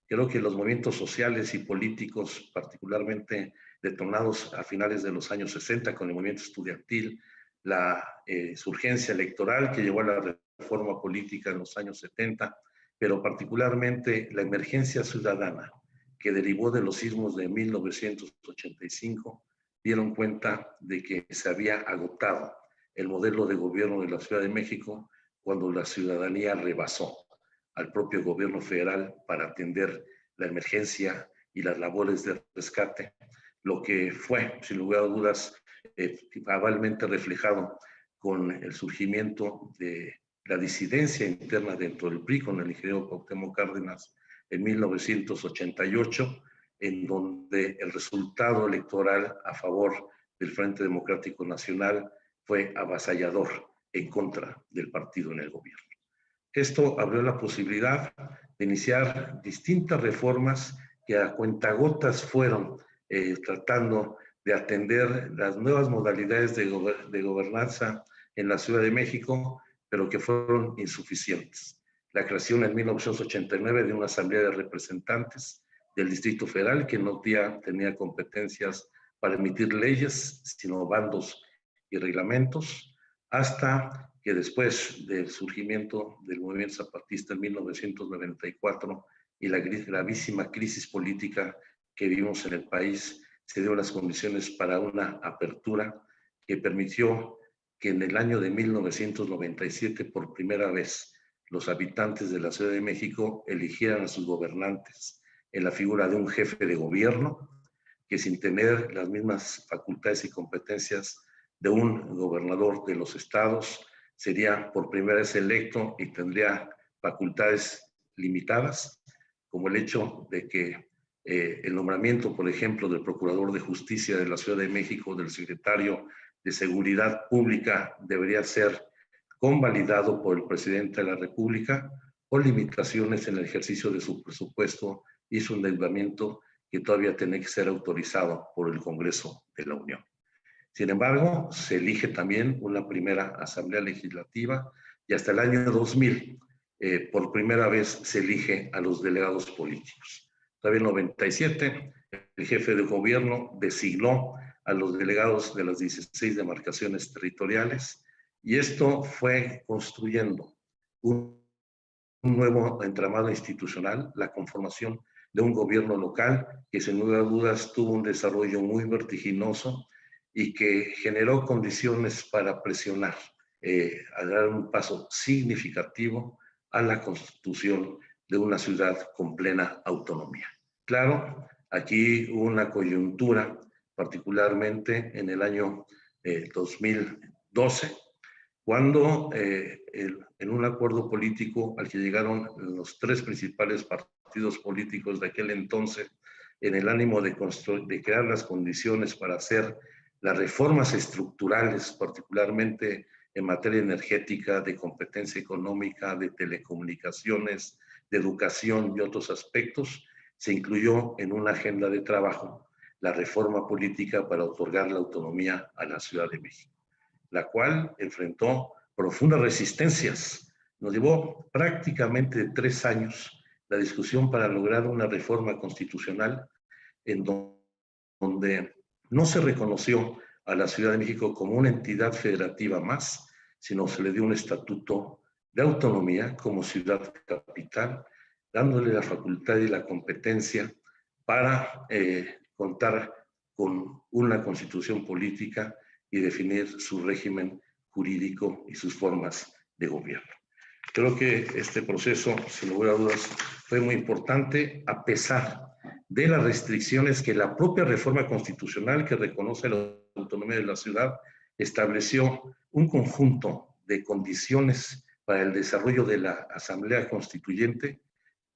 Creo que los movimientos sociales y políticos, particularmente detonados a finales de los años 60 con el movimiento estudiantil, la insurgencia electoral que llevó a la reforma política en los años 70, pero particularmente la emergencia ciudadana que derivó de los sismos de 1985, dieron cuenta de que se había agotado el modelo de gobierno de la Ciudad de México cuando la ciudadanía rebasó al propio gobierno federal para atender la emergencia y las labores de rescate, lo que fue, sin lugar a dudas, cabalmente reflejado con el surgimiento de la disidencia interna dentro del PRI con el ingeniero Cuauhtémoc Cárdenas en 1988, en donde el resultado electoral a favor del Frente Democrático Nacional fue avasallador en contra del partido en el gobierno. Esto abrió la posibilidad de iniciar distintas reformas que a cuentagotas fueron tratando de atender las nuevas modalidades de gobernanza en la Ciudad de México, pero que fueron insuficientes. La creación en 1989 de una Asamblea de Representantes del Distrito Federal que no tenía competencias para emitir leyes, sino bandos y reglamentos, hasta que después del surgimiento del movimiento zapatista en 1994 y la gravísima crisis política que vivimos en el país, se dieron las condiciones para una apertura que permitió que en el año de 1997, por primera vez, los habitantes de la Ciudad de México eligieran a sus gobernantes en la figura de un jefe de gobierno que, sin tener las mismas facultades y competencias de un gobernador de los estados, sería por primera vez electo y tendría facultades limitadas, como el hecho de que el nombramiento, por ejemplo, del Procurador de Justicia de la Ciudad de México, del Secretario de Seguridad Pública, debería ser convalidado por el Presidente de la República, o limitaciones en el ejercicio de su presupuesto y su endeudamiento, que todavía tiene que ser autorizado por el Congreso de la Unión. Sin embargo, se elige también una primera Asamblea Legislativa y hasta el año 2000, por primera vez se elige a los delegados políticos. Todavía en 97, el jefe de gobierno designó a los delegados de las 16 demarcaciones territoriales, y esto fue construyendo un nuevo entramado institucional, la conformación de un gobierno local que sin lugar a dudas tuvo un desarrollo muy vertiginoso y que generó condiciones para presionar, a dar un paso significativo a la constitución de una ciudad con plena autonomía. Claro, aquí hubo una coyuntura, particularmente en el año 2012, cuando en un acuerdo político al que llegaron los tres principales partidos políticos de aquel entonces, en el ánimo de crear las condiciones para hacer las reformas estructurales, particularmente en materia energética, de competencia económica, de telecomunicaciones, de educación y otros aspectos, se incluyó en una agenda de trabajo la reforma política para otorgar la autonomía a la Ciudad de México, la cual enfrentó profundas resistencias. Nos llevó prácticamente 3 años la discusión para lograr una reforma constitucional en donde no se reconoció a la Ciudad de México como una entidad federativa más, sino se le dio un estatuto de autonomía como ciudad capital, dándole la facultad y la competencia para contar con una constitución política y definir su régimen jurídico y sus formas de gobierno. Creo que este proceso, sin lugar a dudas, fue muy importante, a pesar de las restricciones que la propia reforma constitucional que reconoce la autonomía de la ciudad estableció un conjunto de condiciones para el desarrollo de la Asamblea Constituyente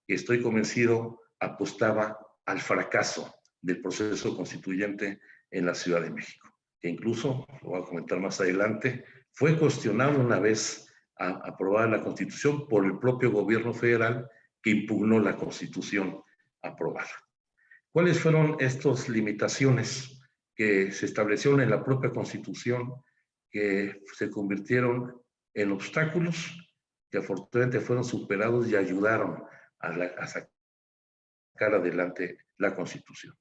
que estoy convencido apostaba al fracaso del proceso constituyente en la Ciudad de México, que incluso, lo voy a comentar más adelante, fue cuestionado una vez aprobada la Constitución por el propio gobierno federal que impugnó la Constitución aprobada. ¿Cuáles fueron estas limitaciones que se establecieron en la propia Constitución que se convirtieron en obstáculos que afortunadamente fueron superados y ayudaron a sacar adelante la Constitución?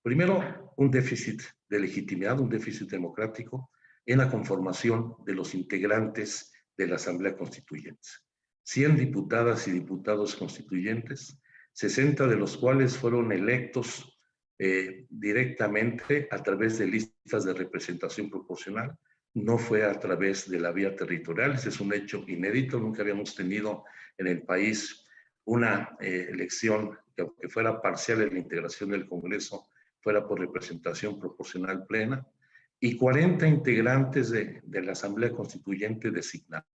Primero, un déficit de legitimidad, un déficit democrático en la conformación de los integrantes de la Asamblea Constituyente. 100 diputadas y diputados constituyentes, 60 de los cuales fueron electos directamente a través de listas de representación proporcional. No fue a través de la vía territorial. Ese es un hecho inédito. Nunca habíamos tenido en el país una elección que, aunque fuera parcial en la integración del Congreso, fuera por representación proporcional plena, y 40 integrantes de la Asamblea Constituyente designados.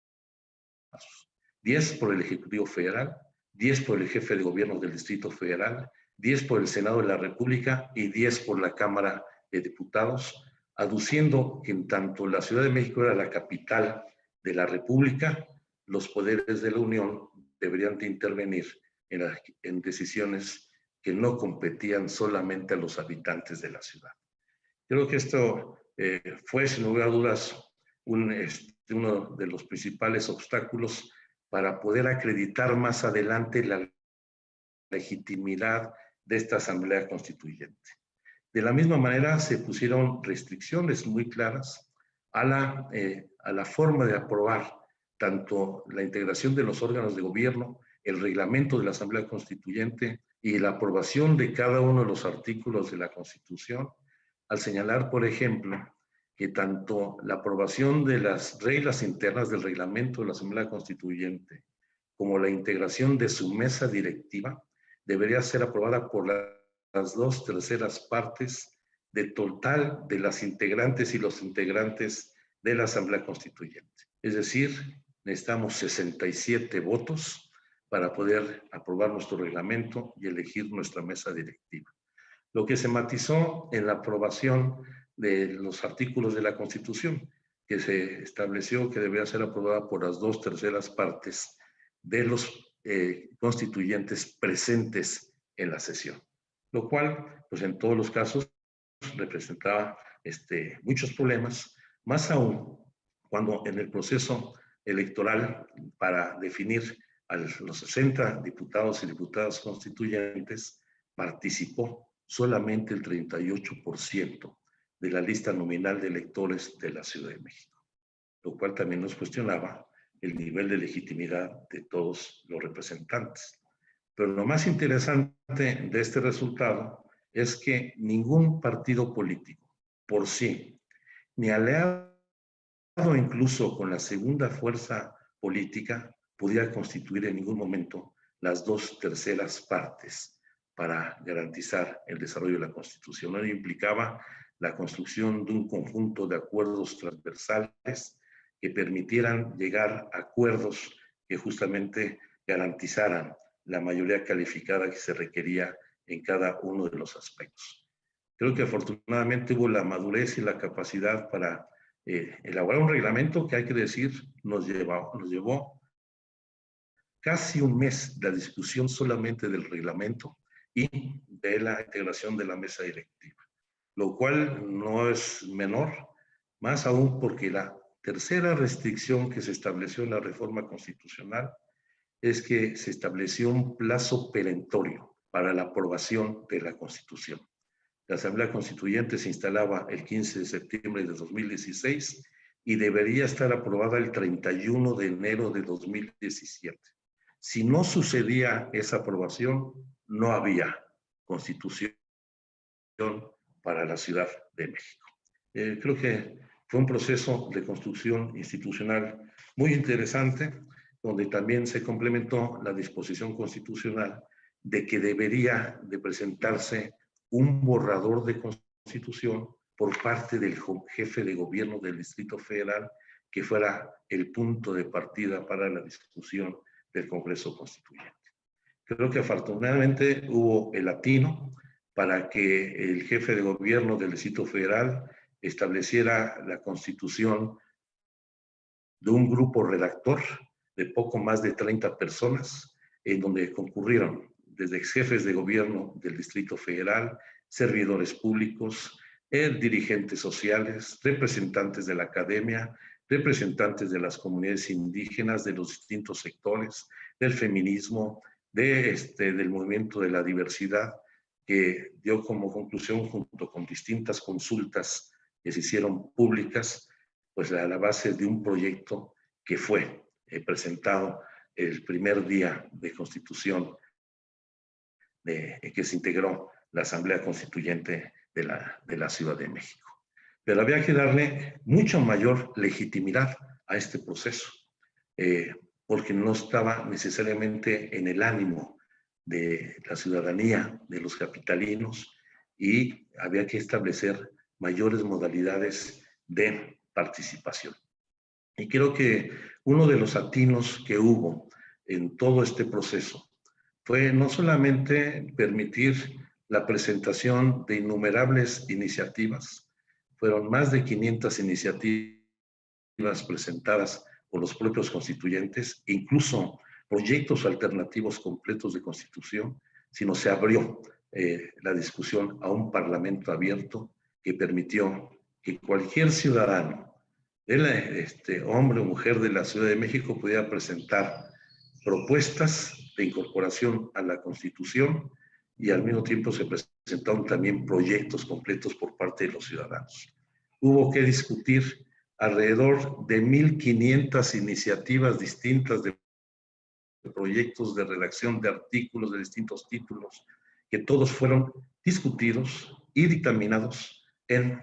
10 por el Ejecutivo Federal, 10 por el jefe de gobierno del Distrito Federal, 10 por el Senado de la República y 10 por la Cámara de Diputados, aduciendo que en tanto la Ciudad de México era la capital de la República, los poderes de la Unión deberían de intervenir en decisiones que no competían solamente a los habitantes de la ciudad. Creo que esto fue, sin lugar a dudas, uno de los principales obstáculos para poder acreditar más adelante la legitimidad de esta Asamblea Constituyente. De la misma manera, se pusieron restricciones muy claras a la forma de aprobar tanto la integración de los órganos de gobierno, el reglamento de la Asamblea Constituyente y la aprobación de cada uno de los artículos de la Constitución, al señalar, por ejemplo, que tanto la aprobación de las reglas internas del reglamento de la Asamblea Constituyente como la integración de su mesa directiva debería ser aprobada por las 2/3 partes del total de las integrantes y los integrantes de la Asamblea Constituyente. Es decir, necesitamos 67 votos para poder aprobar nuestro reglamento y elegir nuestra mesa directiva. Lo que se matizó en la aprobación de los artículos de la Constitución, que se estableció que debería ser aprobada por las 2/3 partes de los constituyentes presentes en la sesión, lo cual, pues en todos los casos, representaba muchos problemas, más aún cuando en el proceso electoral para definir a los 60 diputados y diputadas constituyentes participó solamente el 38% de la lista nominal de electores de la Ciudad de México, lo cual también nos cuestionaba el nivel de legitimidad de todos los representantes. Pero lo más interesante de este resultado es que ningún partido político por sí, ni aliado incluso con la segunda fuerza política, podía constituir en ningún momento las 2/3 partes para garantizar el desarrollo de la Constitución. No implicaba la construcción de un conjunto de acuerdos transversales que permitieran llegar a acuerdos que justamente garantizaran la mayoría calificada que se requería en cada uno de los aspectos. Creo que afortunadamente hubo la madurez y la capacidad para elaborar un reglamento que, hay que decir, nos llevó casi un mes la discusión solamente del reglamento y de la integración de la mesa directiva, lo cual no es menor, más aún porque la tercera restricción que se estableció en la reforma constitucional es que se estableció un plazo perentorio para la aprobación de la Constitución. La Asamblea Constituyente se instalaba el 15 de septiembre de 2016 y debería estar aprobada el 31 de enero de 2017. Si no sucedía esa aprobación, no había Constitución para la Ciudad de México. Creo que fue un proceso de construcción institucional muy interesante, donde también se complementó la disposición constitucional de que debería de presentarse un borrador de constitución por parte del jefe de gobierno del Distrito Federal, que fuera el punto de partida para la discusión del Congreso Constituyente. Creo que afortunadamente hubo el atino para que el jefe de gobierno del Distrito Federal estableciera la constitución de un grupo redactor de poco más de 30 personas, en donde concurrieron desde jefes de gobierno del Distrito Federal, servidores públicos, dirigentes sociales, representantes de la academia, representantes de las comunidades indígenas, de los distintos sectores, del feminismo, del movimiento de la diversidad, que dio como conclusión, junto con distintas consultas que se hicieron públicas, pues a la base de un proyecto que fue presentado el primer día de constitución que se integró la Asamblea Constituyente de la Ciudad de México. Pero había que darle mucho mayor legitimidad a este proceso, porque no estaba necesariamente en el ánimo de la ciudadanía, de los capitalinos, y había que establecer mayores modalidades de participación. Y creo que uno de los atinos que hubo en todo este proceso fue no solamente permitir la presentación de innumerables iniciativas, fueron más de 500 iniciativas presentadas por los propios constituyentes, incluso proyectos alternativos completos de constitución, sino se abrió la discusión a un parlamento abierto que permitió que cualquier ciudadano, hombre o mujer de la Ciudad de México, pudiera presentar propuestas de incorporación a la Constitución, y al mismo tiempo se presentaron también proyectos completos por parte de los ciudadanos. Hubo que discutir alrededor de 1,500 iniciativas distintas de proyectos de redacción de artículos de distintos títulos, que todos fueron discutidos y dictaminados en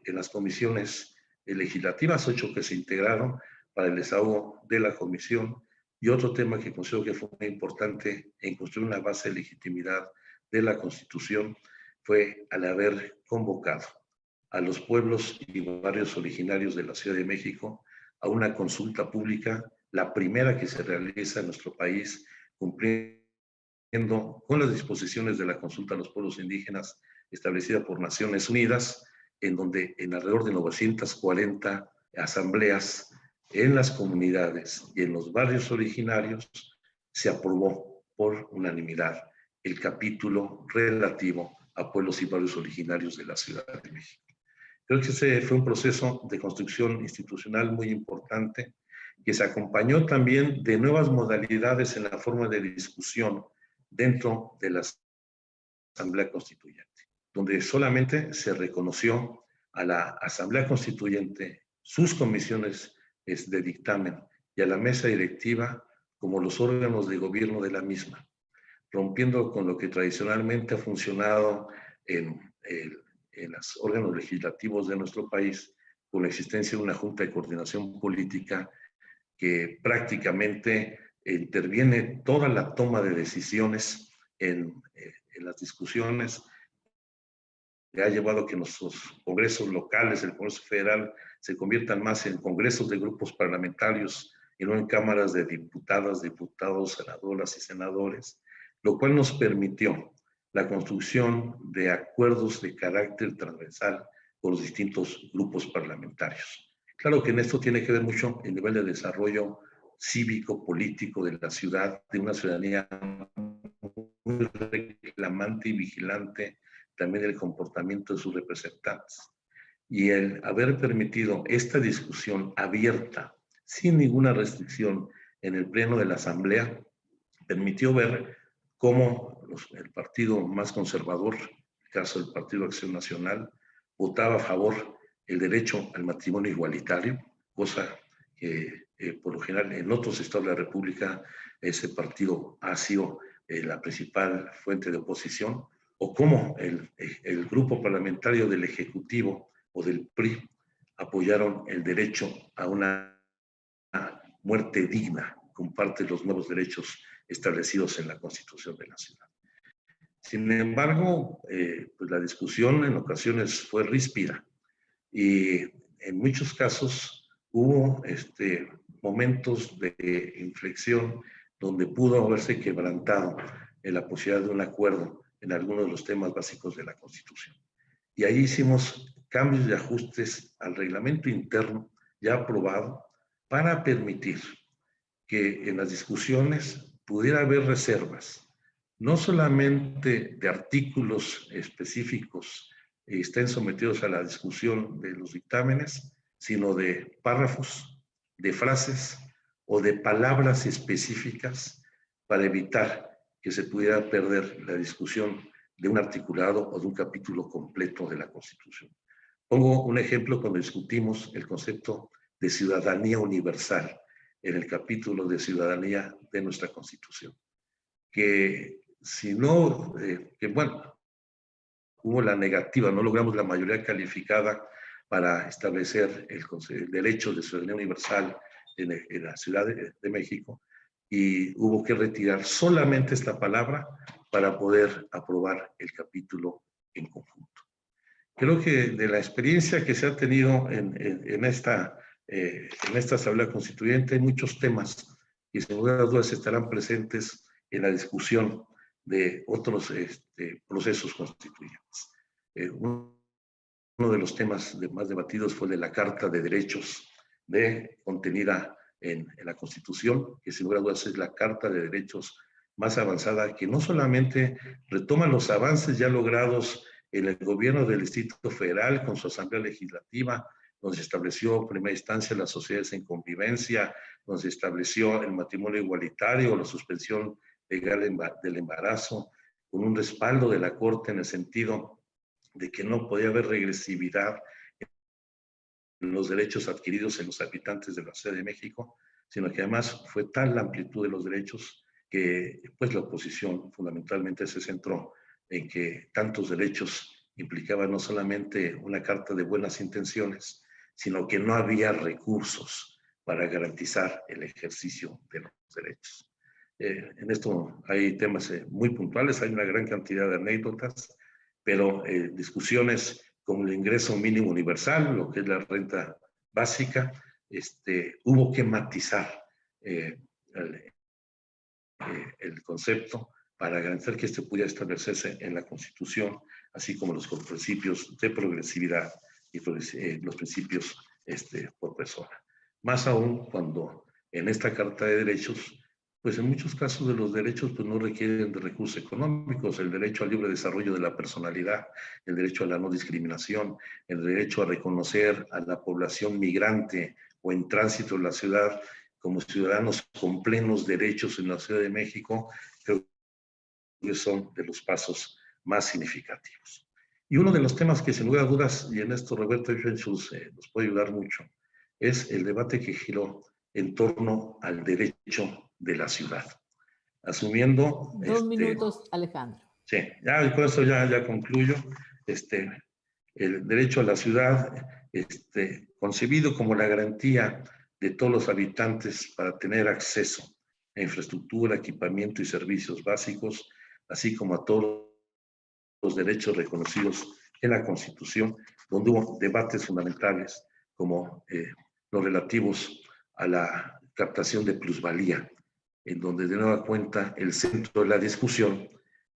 las comisiones legislativas, 8 que se integraron para el desahogo de la comisión. Y otro tema que considero que fue muy importante en construir una base de legitimidad de la Constitución fue al haber convocado a los pueblos y barrios originarios de la Ciudad de México a una consulta pública, la primera que se realiza en nuestro país, cumpliendo con las disposiciones de la consulta a los pueblos indígenas establecida por Naciones Unidas, en donde en alrededor de 940 asambleas en las comunidades y en los barrios originarios se aprobó por unanimidad el capítulo relativo a pueblos y barrios originarios de la Ciudad de México. Creo que ese fue un proceso de construcción institucional muy importante, que se acompañó también de nuevas modalidades en la forma de discusión dentro de la Asamblea Constituyente, donde solamente se reconoció a la Asamblea Constituyente, sus comisiones de dictamen y a la mesa directiva como los órganos de gobierno de la misma, rompiendo con lo que tradicionalmente ha funcionado en los órganos legislativos de nuestro país, con la existencia de una Junta de Coordinación Política que prácticamente interviene toda la toma de decisiones en las discusiones, que ha llevado a que nuestros congresos locales, el Congreso Federal, se conviertan más en congresos de grupos parlamentarios y no en cámaras de diputadas, diputados, senadoras y senadores, lo cual nos permitió la construcción de acuerdos de carácter transversal con los distintos grupos parlamentarios. Claro que en esto tiene que ver mucho el nivel de desarrollo cívico, político de la ciudad, de una ciudadanía muy reclamante y vigilante también del comportamiento de sus representantes. Y el haber permitido esta discusión abierta, sin ninguna restricción, en el pleno de la Asamblea, permitió ver cómo el partido más conservador, en el caso del Partido Acción Nacional, votaba a favor el derecho al matrimonio igualitario, cosa que por lo general en otros estados de la República ese partido ha sido la principal fuente de oposición, o cómo el grupo parlamentario del Ejecutivo o del PRI apoyaron el derecho a una muerte digna, con parte de los nuevos derechos establecidos en la Constitución de la ciudad. Sin embargo, pues la discusión en ocasiones fue ríspida y en muchos casos hubo momentos de inflexión donde pudo haberse quebrantado en la posibilidad de un acuerdo en algunos de los temas básicos de la Constitución. Y ahí hicimos cambios y ajustes al reglamento interno ya aprobado para permitir que en las discusiones pudiera haber reservas, no solamente de artículos específicos estén sometidos a la discusión de los dictámenes, sino de párrafos, de frases o de palabras específicas para evitar que se pudiera perder la discusión de un articulado o de un capítulo completo de la Constitución. Pongo un ejemplo cuando discutimos el concepto de ciudadanía universal en el capítulo de ciudadanía de nuestra Constitución. Que si no, bueno, hubo la negativa, no logramos la mayoría calificada para establecer el derecho de ciudadanía universal en la Ciudad de México, y hubo que retirar solamente esta palabra para poder aprobar el capítulo en conjunto. Creo que de la experiencia que se ha tenido en esta Asamblea Constituyente hay muchos temas que sin lugar a dudas estarán presentes en la discusión de otros procesos constituyentes. Uno de los temas más debatidos fue de la Carta de Derechos contenida en la Constitución, que sin lugar a dudas es la Carta de Derechos más avanzada, que no solamente retoma los avances ya logrados en el gobierno del Distrito Federal con su Asamblea Legislativa, donde se estableció en primera instancia las sociedades en convivencia, donde se estableció el matrimonio igualitario, la suspensión legal del embarazo, con un respaldo de la Corte en el sentido de que no podía haber regresividad en los derechos adquiridos en los habitantes de la Ciudad de México, sino que además fue tal la amplitud de los derechos que pues la oposición fundamentalmente se centró en que tantos derechos implicaban no solamente una carta de buenas intenciones, sino que no había recursos para garantizar el ejercicio de los derechos. En esto hay temas muy puntuales, hay una gran cantidad de anécdotas, pero discusiones como el ingreso mínimo universal, lo que es la renta básica, hubo que matizar el concepto para garantizar que pudiera establecerse en la Constitución, así como los principios de progresividad y los principios por persona. Más aún cuando en esta Carta de Derechos, pues en muchos casos de los derechos pues no requieren de recursos económicos, el derecho al libre desarrollo de la personalidad, el derecho a la no discriminación, el derecho a reconocer a la población migrante o en tránsito en la ciudad como ciudadanos con plenos derechos en la Ciudad de México, creo que son de los pasos más significativos. Y uno de los temas que sin lugar a dudas, y en esto Roberto Ischenschutz nos puede ayudar mucho, es el debate que giró en torno al derecho de la ciudad. Asumiendo... 2 minutos, Alejandro. Sí, ya con eso ya concluyo. El derecho a la ciudad, concebido como la garantía de todos los habitantes para tener acceso a infraestructura, equipamiento y servicios básicos, así como a todos los derechos reconocidos en la Constitución, donde hubo debates fundamentales como los relativos a la captación de plusvalía, en donde de nueva cuenta el centro de la discusión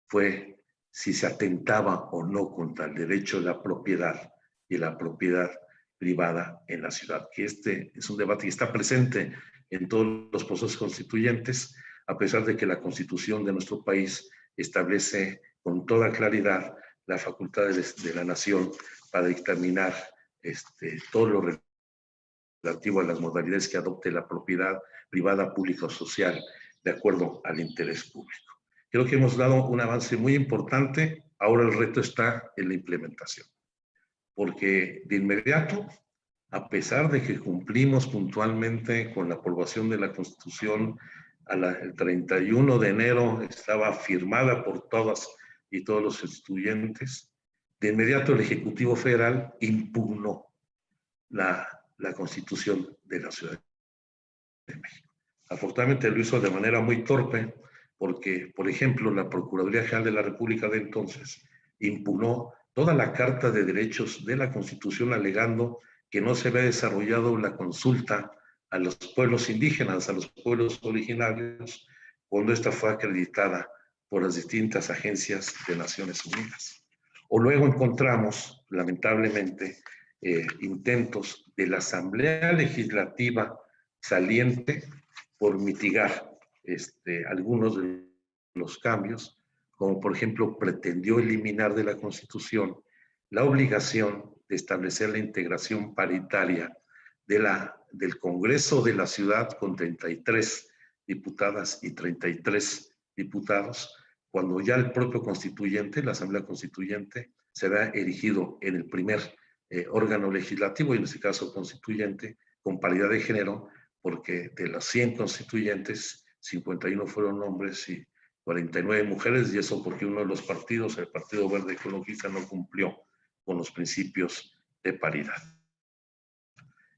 fue si se atentaba o no contra el derecho de la propiedad y la propiedad privada en la ciudad. Que es un debate que está presente en todos los procesos constituyentes, a pesar de que la Constitución de nuestro país establece con toda claridad la facultad de la nación para dictaminar todo lo relativo a las modalidades que adopte la propiedad privada, pública o social de acuerdo al interés público. Creo que hemos dado un avance muy importante, ahora el reto está en la implementación, porque de inmediato, a pesar de que cumplimos puntualmente con la aprobación de la Constitución, el 31 de enero estaba firmada por todas y todos los constituyentes, de inmediato el Ejecutivo Federal impugnó la Constitución de la Ciudad de México. Afortunadamente lo hizo de manera muy torpe, porque, por ejemplo, la Procuraduría General de la República de entonces impugnó toda la Carta de Derechos de la Constitución alegando que no se había desarrollado la consulta a los pueblos indígenas, a los pueblos originarios, cuando esta fue acreditada por las distintas agencias de Naciones Unidas. O luego encontramos, lamentablemente, intentos de la Asamblea Legislativa saliente por mitigar algunos de los cambios, como por ejemplo pretendió eliminar de la Constitución la obligación de establecer la integración paritaria del Congreso de la Ciudad con 33 diputadas y 33 diputados, cuando ya el propio constituyente, la Asamblea Constituyente, se había erigido en el primer órgano legislativo, y en este caso constituyente, con paridad de género, porque de las 100 constituyentes, 51 fueron hombres y 49 mujeres, y eso porque uno de los partidos, el Partido Verde Ecologista, no cumplió con los principios de paridad.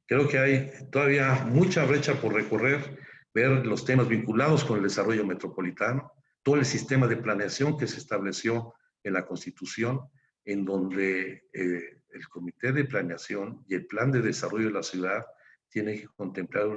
Creo que hay todavía mucha brecha por recorrer, ver los temas vinculados con el desarrollo metropolitano, todo el sistema de planeación que se estableció en la Constitución, en donde el Comité de Planeación y el Plan de Desarrollo de la Ciudad tiene que contemplar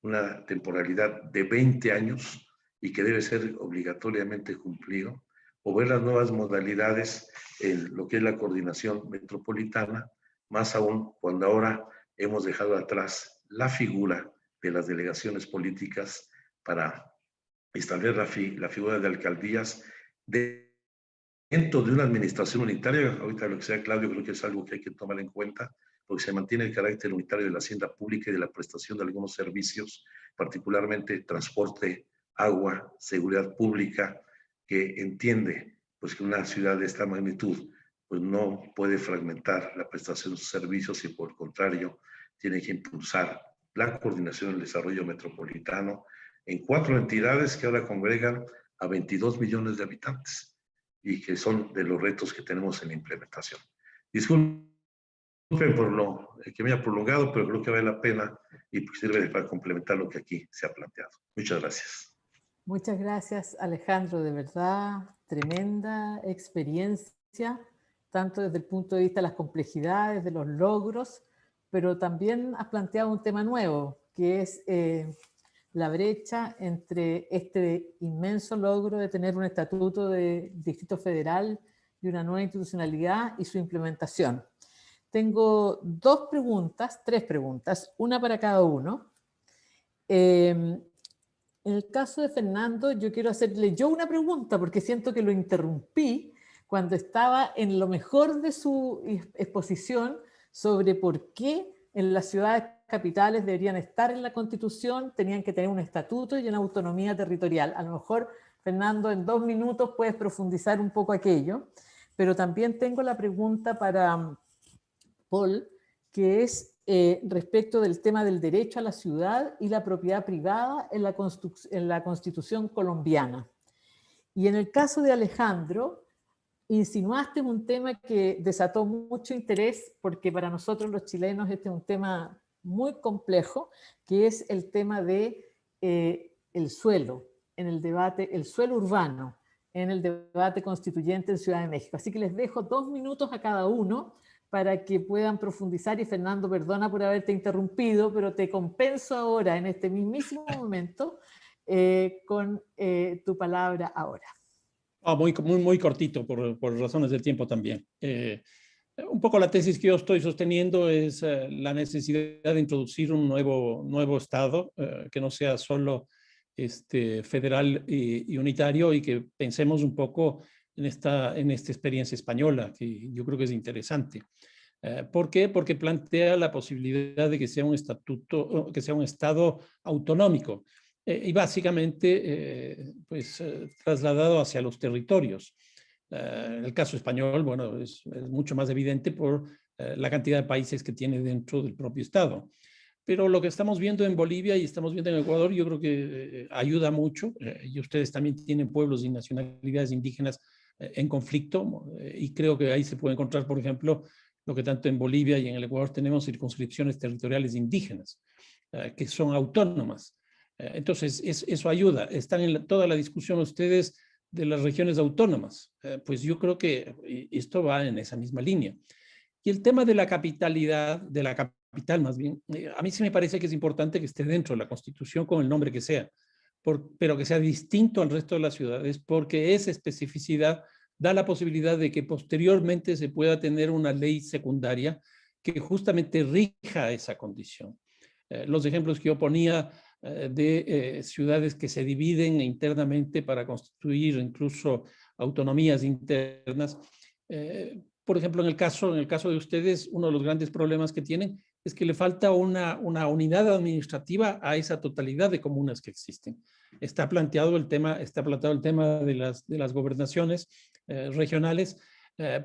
una temporalidad de 20 años y que debe ser obligatoriamente cumplido, o ver las nuevas modalidades en lo que es la coordinación metropolitana, más aún cuando ahora hemos dejado atrás la figura de las delegaciones políticas para establecer la figura de alcaldías dentro de una administración unitaria. Ahorita lo que sea Claudio, creo que es algo que hay que tomar en cuenta, porque se mantiene el carácter unitario de la hacienda pública y de la prestación de algunos servicios, particularmente transporte, agua, seguridad pública, que entiende pues que una ciudad de esta magnitud pues no puede fragmentar la prestación de sus servicios, y por el contrario tiene que impulsar la coordinación del desarrollo metropolitano en 4 entidades que ahora congregan a 22 millones de habitantes y que son de los retos que tenemos en la implementación. Disculpen por lo que me haya prolongado, pero creo que vale la pena y sirve para complementar lo que aquí se ha planteado. Muchas gracias. Muchas gracias, Alejandro. De verdad, tremenda experiencia, tanto desde el punto de vista de las complejidades, de los logros, pero también has planteado un tema nuevo, que es la brecha entre este inmenso logro de tener un estatuto de Distrito Federal y una nueva institucionalidad y su implementación. Tengo tres preguntas, una para cada uno. En el caso de Fernando, yo quiero hacerle yo una pregunta, porque siento que lo interrumpí cuando estaba en lo mejor de su exposición sobre por qué en las ciudades capitales deberían estar en la Constitución, tenían que tener un estatuto y una autonomía territorial. A lo mejor, Fernando, en 2 minutos puedes profundizar un poco aquello, pero también tengo la pregunta para Paul, que es respecto del tema del derecho a la ciudad y la propiedad privada en la Constitución colombiana. Y en el caso de Alejandro, insinuaste un tema que desató mucho interés, porque para nosotros los chilenos este es un tema muy complejo, que es el tema de el suelo, en el debate, el suelo urbano, en el debate constituyente en Ciudad de México. Así que les dejo 2 minutos a cada uno para que puedan profundizar, y Fernando, perdona por haberte interrumpido, pero te compenso ahora, en este mismísimo momento, con tu palabra ahora. Muy cortito, por razones del tiempo también. Un poco la tesis que yo estoy sosteniendo es la necesidad de introducir un nuevo Estado, que no sea solo federal y unitario, y que pensemos un poco en esta experiencia española, que yo creo que es interesante. ¿Por qué? Porque plantea la posibilidad de que sea un estatuto, que sea un Estado autonómico, y básicamente trasladado hacia los territorios. En el caso español, bueno, es mucho más evidente por la cantidad de países que tiene dentro del propio Estado. Pero lo que estamos viendo en Bolivia y estamos viendo en Ecuador, yo creo que ayuda mucho, y ustedes también tienen pueblos y nacionalidades indígenas en conflicto, y creo que ahí se puede encontrar, por ejemplo, lo que tanto en Bolivia y en el Ecuador tenemos circunscripciones territoriales indígenas, que son autónomas. Entonces, eso ayuda. Están en toda la discusión ustedes de las regiones autónomas. Pues yo creo que esto va en esa misma línea. Y el tema de la capitalidad, de la capital más bien, a mí sí me parece que es importante que esté dentro de la Constitución con el nombre que sea, pero que sea distinto al resto de las ciudades, porque esa especificidad da la posibilidad de que posteriormente se pueda tener una ley secundaria que justamente rija esa condición. Los ejemplos que yo ponía de ciudades que se dividen internamente para constituir incluso autonomías internas. Por ejemplo, en el caso de ustedes, uno de los grandes problemas que tienen es que le falta una unidad administrativa a esa totalidad de comunas que existen. Está planteado el tema de las gobernaciones regionales,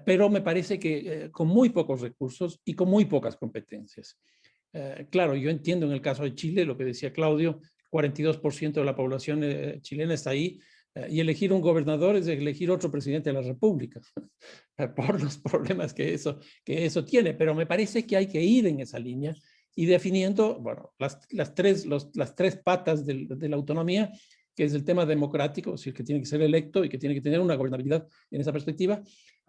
pero me parece que con muy pocos recursos y con muy pocas competencias. Claro, yo entiendo en el caso de Chile lo que decía Claudio, 42% de la población chilena está ahí, y elegir un gobernador es elegir otro presidente de la República, por los problemas que eso tiene, pero me parece que hay que ir en esa línea y definiendo, bueno, las tres patas de la autonomía, que es el tema democrático, es decir, que tiene que ser electo y que tiene que tener una gobernabilidad en esa perspectiva,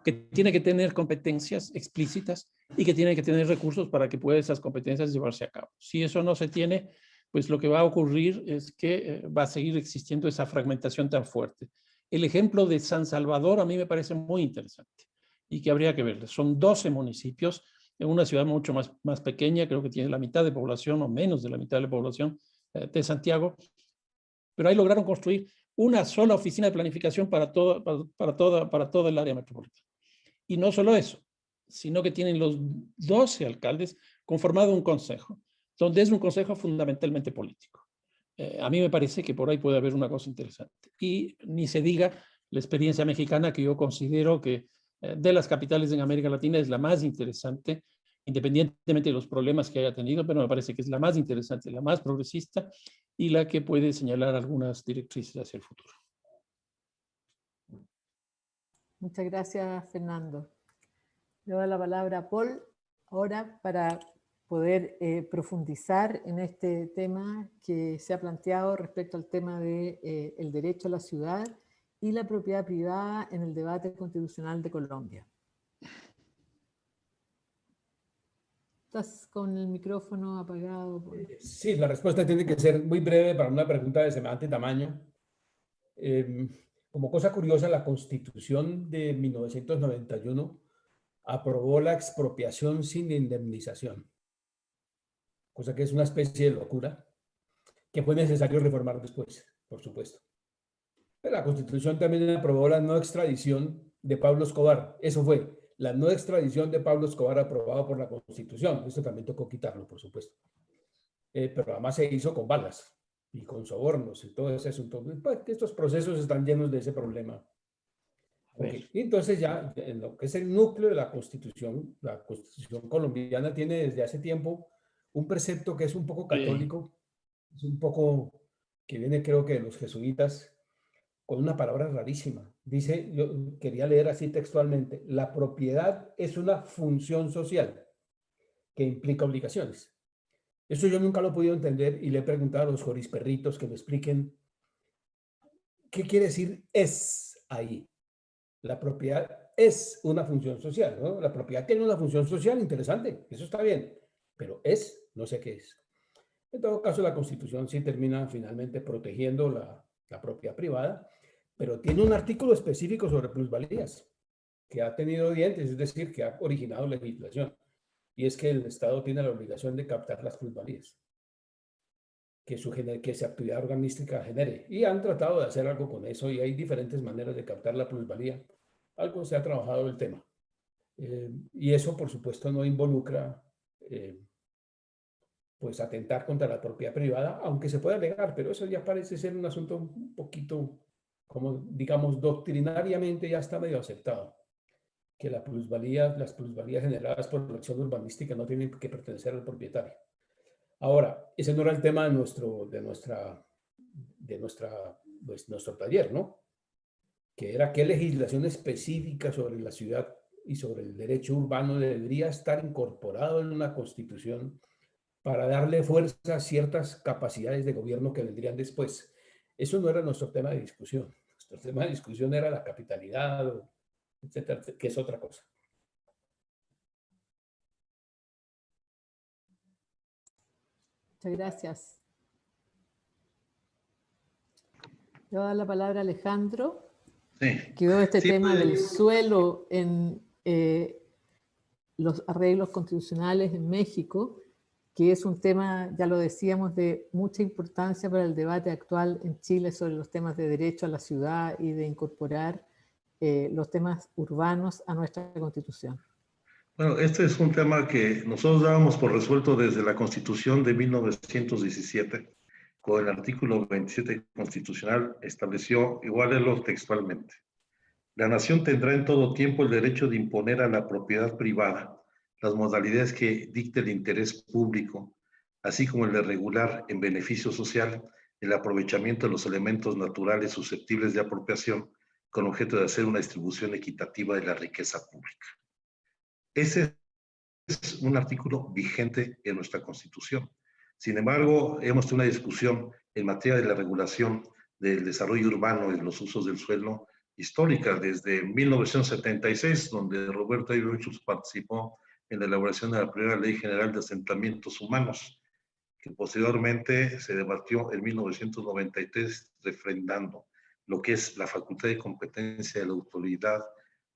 que tiene que tener competencias explícitas y que tiene que tener recursos para que pueda esas competencias llevarse a cabo. Si eso no se tiene, pues lo que va a ocurrir es que va a seguir existiendo esa fragmentación tan fuerte. El ejemplo de San Salvador a mí me parece muy interesante y que habría que ver. Son 12 municipios en una ciudad mucho más pequeña, creo que tiene la mitad de población o menos de la mitad de la población de Santiago, pero ahí lograron construir una sola oficina de planificación para toda el área metropolitana. Y no solo eso, sino que tienen los 12 alcaldes conformado un consejo, donde es un consejo fundamentalmente político. A mí me parece que por ahí puede haber una cosa interesante. Y ni se diga la experiencia mexicana, que yo considero que de las capitales en América Latina es la más interesante, independientemente de los problemas que haya tenido, pero me parece que es la más interesante, la más progresista y la que puede señalar algunas directrices hacia el futuro. Muchas gracias, Fernando. Le doy la palabra a Paul ahora para poder profundizar en este tema que se ha planteado respecto al tema del derecho a la ciudad y la propiedad privada en el debate constitucional de Colombia. ¿Estás con el micrófono apagado, Paul? Sí, la respuesta tiene que ser muy breve para una pregunta de semejante tamaño. Como cosa curiosa, la Constitución de 1991 aprobó la expropiación sin indemnización, cosa que es una especie de locura que fue necesario reformar después, por supuesto. Pero la Constitución también aprobó la no extradición de Pablo Escobar. Eso fue, la no extradición de Pablo Escobar aprobado por la Constitución. Esto también tocó quitarlo, por supuesto. Pero además se hizo con balas y con sobornos y todo ese asunto. Pues, estos procesos están llenos de ese problema. Okay. Y entonces ya en lo que es el núcleo de la Constitución colombiana tiene desde hace tiempo un precepto que es un poco católico, es un poco que viene creo que de los jesuitas, con una palabra rarísima. Dice, yo quería leer así textualmente, la propiedad es una función social que implica obligaciones. Eso yo nunca lo he podido entender y le he preguntado a los jorisperritos que me expliquen qué quiere decir es ahí. La propiedad es una función social, ¿no? La propiedad tiene una función social interesante, eso está bien, pero no sé qué es. En todo caso, la Constitución sí termina finalmente protegiendo la propiedad privada, pero tiene un artículo específico sobre plusvalías que ha tenido dientes, es decir, que ha originado legislación, y es que el Estado tiene la obligación de captar las plusvalías que esa actividad organística genere. Y han tratado de hacer algo con eso y hay diferentes maneras de captar la plusvalía. Algo se ha trabajado el tema. Y eso, por supuesto, no involucra pues atentar contra la propiedad privada, aunque se pueda alegar, pero eso ya parece ser un asunto un poquito, como digamos, doctrinariamente ya está medio aceptado, que las plusvalías generadas por la acción urbanística no tienen que pertenecer al propietario. Ahora, ese no era el tema de nuestro taller, ¿no? Que era qué legislación específica sobre la ciudad y sobre el derecho urbano debería estar incorporado en una constitución para darle fuerza a ciertas capacidades de gobierno que vendrían después. Eso no era nuestro tema de discusión. Nuestro tema de discusión era la capitalidad, etcétera, que es otra cosa. Muchas gracias. Le voy a dar la palabra a Alejandro. Sí. Quedó este Sí, tema pues, del suelo en los arreglos constitucionales en México, que es un tema, ya lo decíamos, de mucha importancia para el debate actual en Chile sobre los temas de derecho a la ciudad y de incorporar los temas urbanos a nuestra Constitución. Bueno, este es un tema que nosotros dábamos por resuelto desde la Constitución de 1917, con el artículo 27 constitucional estableció, igual léelo textualmente: la nación tendrá en todo tiempo el derecho de imponer a la propiedad privada las modalidades que dicte el interés público, así como el de regular en beneficio social el aprovechamiento de los elementos naturales susceptibles de apropiación con objeto de hacer una distribución equitativa de la riqueza pública. Ese es un artículo vigente en nuestra Constitución. Sin embargo, hemos tenido una discusión en materia de la regulación del desarrollo urbano y los usos del suelo histórica desde 1976, donde Roberto Ayllus participó en la elaboración de la primera Ley General de Asentamientos Humanos, que posteriormente se debatió en 1993, refrendando lo que es la facultad de competencia de la autoridad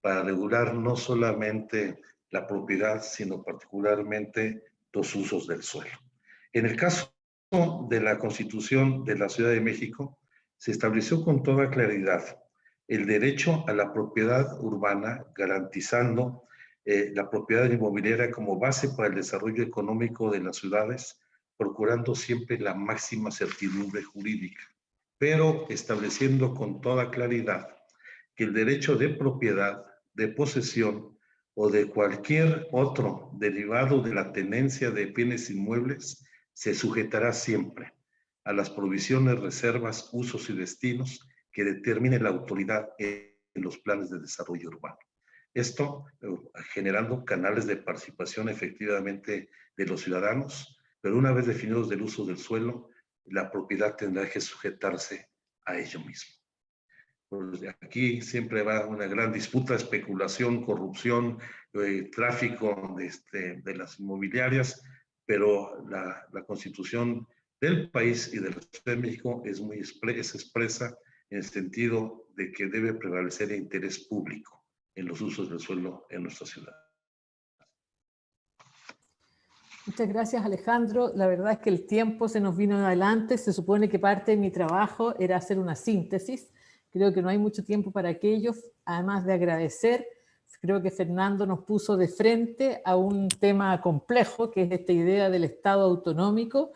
para regular no solamente la propiedad, sino particularmente los usos del suelo. En el caso de la Constitución de la Ciudad de México, se estableció con toda claridad el derecho a la propiedad urbana, garantizando la propiedad inmobiliaria como base para el desarrollo económico de las ciudades, procurando siempre la máxima certidumbre jurídica, pero estableciendo con toda claridad que el derecho de propiedad, de posesión o de cualquier otro derivado de la tenencia de bienes inmuebles se sujetará siempre a las provisiones, reservas, usos y destinos que determine la autoridad en los planes de desarrollo urbano. Esto generando canales de participación efectivamente de los ciudadanos, pero una vez definidos del uso del suelo, la propiedad tendrá que sujetarse a ello mismo. Pues aquí siempre va una gran disputa, especulación, corrupción, tráfico de las inmobiliarias, pero la Constitución del país y de la Ciudad de México es muy expresa en el sentido de que debe prevalecer el interés público en los usos del suelo en nuestra ciudad. Muchas gracias, Alejandro. La verdad es que el tiempo se nos vino adelante. Se supone que parte de mi trabajo era hacer una síntesis. Creo que no hay mucho tiempo para aquello. Además de agradecer, creo que Fernando nos puso de frente a un tema complejo, que es esta idea del Estado autonómico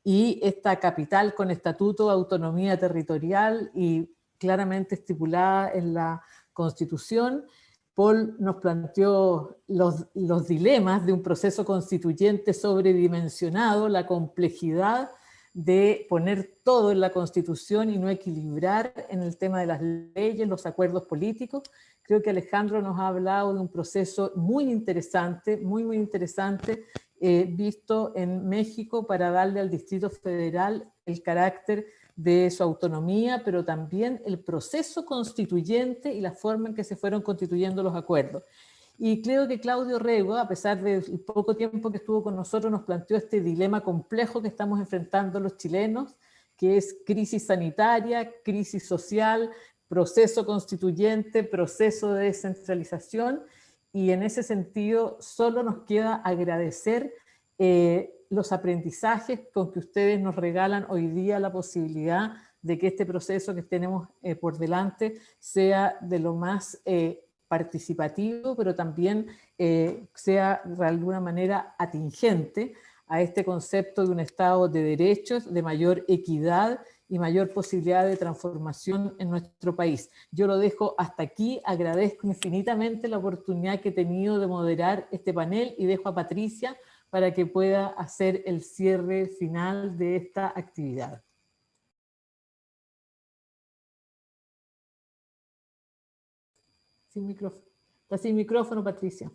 y esta capital con estatuto de autonomía territorial y claramente estipulada en la Constitución. Paul nos planteó los dilemas de un proceso constituyente sobredimensionado, la complejidad de poner todo en la Constitución y no equilibrar en el tema de las leyes, los acuerdos políticos. Creo que Alejandro nos ha hablado de un proceso muy interesante, muy interesante, visto en México para darle al Distrito Federal el carácter de su autonomía, pero también el proceso constituyente y la forma en que se fueron constituyendo los acuerdos. Y creo que Claudio Rego, a pesar del poco tiempo que estuvo con nosotros, nos planteó este dilema complejo que estamos enfrentando los chilenos, que es crisis sanitaria, crisis social, proceso constituyente, proceso de descentralización, y en ese sentido solo nos queda agradecer los aprendizajes con que ustedes nos regalan hoy día la posibilidad de que este proceso que tenemos por delante sea de lo más participativo, pero también sea de alguna manera atingente a este concepto de un Estado de derechos, de mayor equidad y mayor posibilidad de transformación en nuestro país. Yo lo dejo hasta aquí, agradezco infinitamente la oportunidad que he tenido de moderar este panel y dejo a Patricia para que pueda hacer el cierre final de esta actividad. Sin micrófono. Está sin micrófono, Patricia.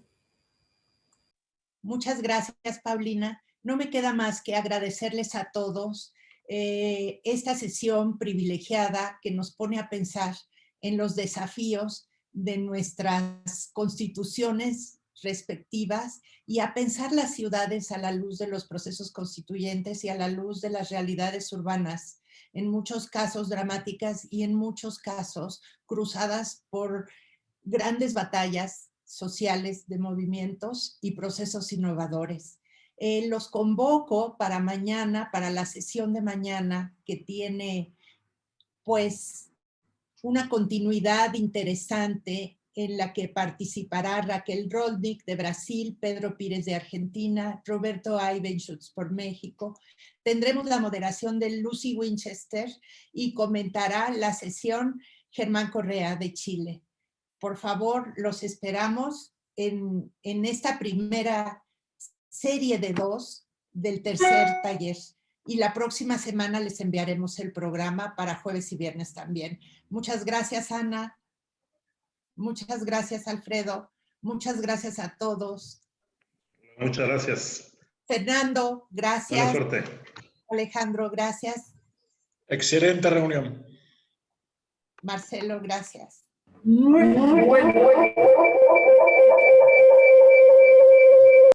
Muchas gracias, Paulina. no me queda más que agradecerles a todos esta sesión privilegiada que nos pone a pensar en los desafíos de nuestras constituciones respectivas y a pensar las ciudades a la luz de los procesos constituyentes y a la luz de las realidades urbanas, en muchos casos dramáticas y en muchos casos cruzadas por grandes batallas sociales de movimientos y procesos innovadores. Los convoco para mañana, para la sesión de mañana, que tiene pues una continuidad interesante en la que participará Raquel Rolnik de Brasil, Pedro Pires de Argentina, Roberto Ivenschutz por México. Tendremos la moderación de Lucy Winchester y comentará la sesión Germán Correa de Chile. Por favor, los esperamos en esta primera serie de 2 del tercer taller. Y la próxima semana les enviaremos el programa para jueves y viernes también. Muchas gracias, Ana. Muchas gracias, Alfredo. Muchas gracias a todos. Muchas gracias. Fernando, gracias. Buena suerte. Alejandro, gracias. Excelente reunión. Marcelo, gracias. Muy bueno.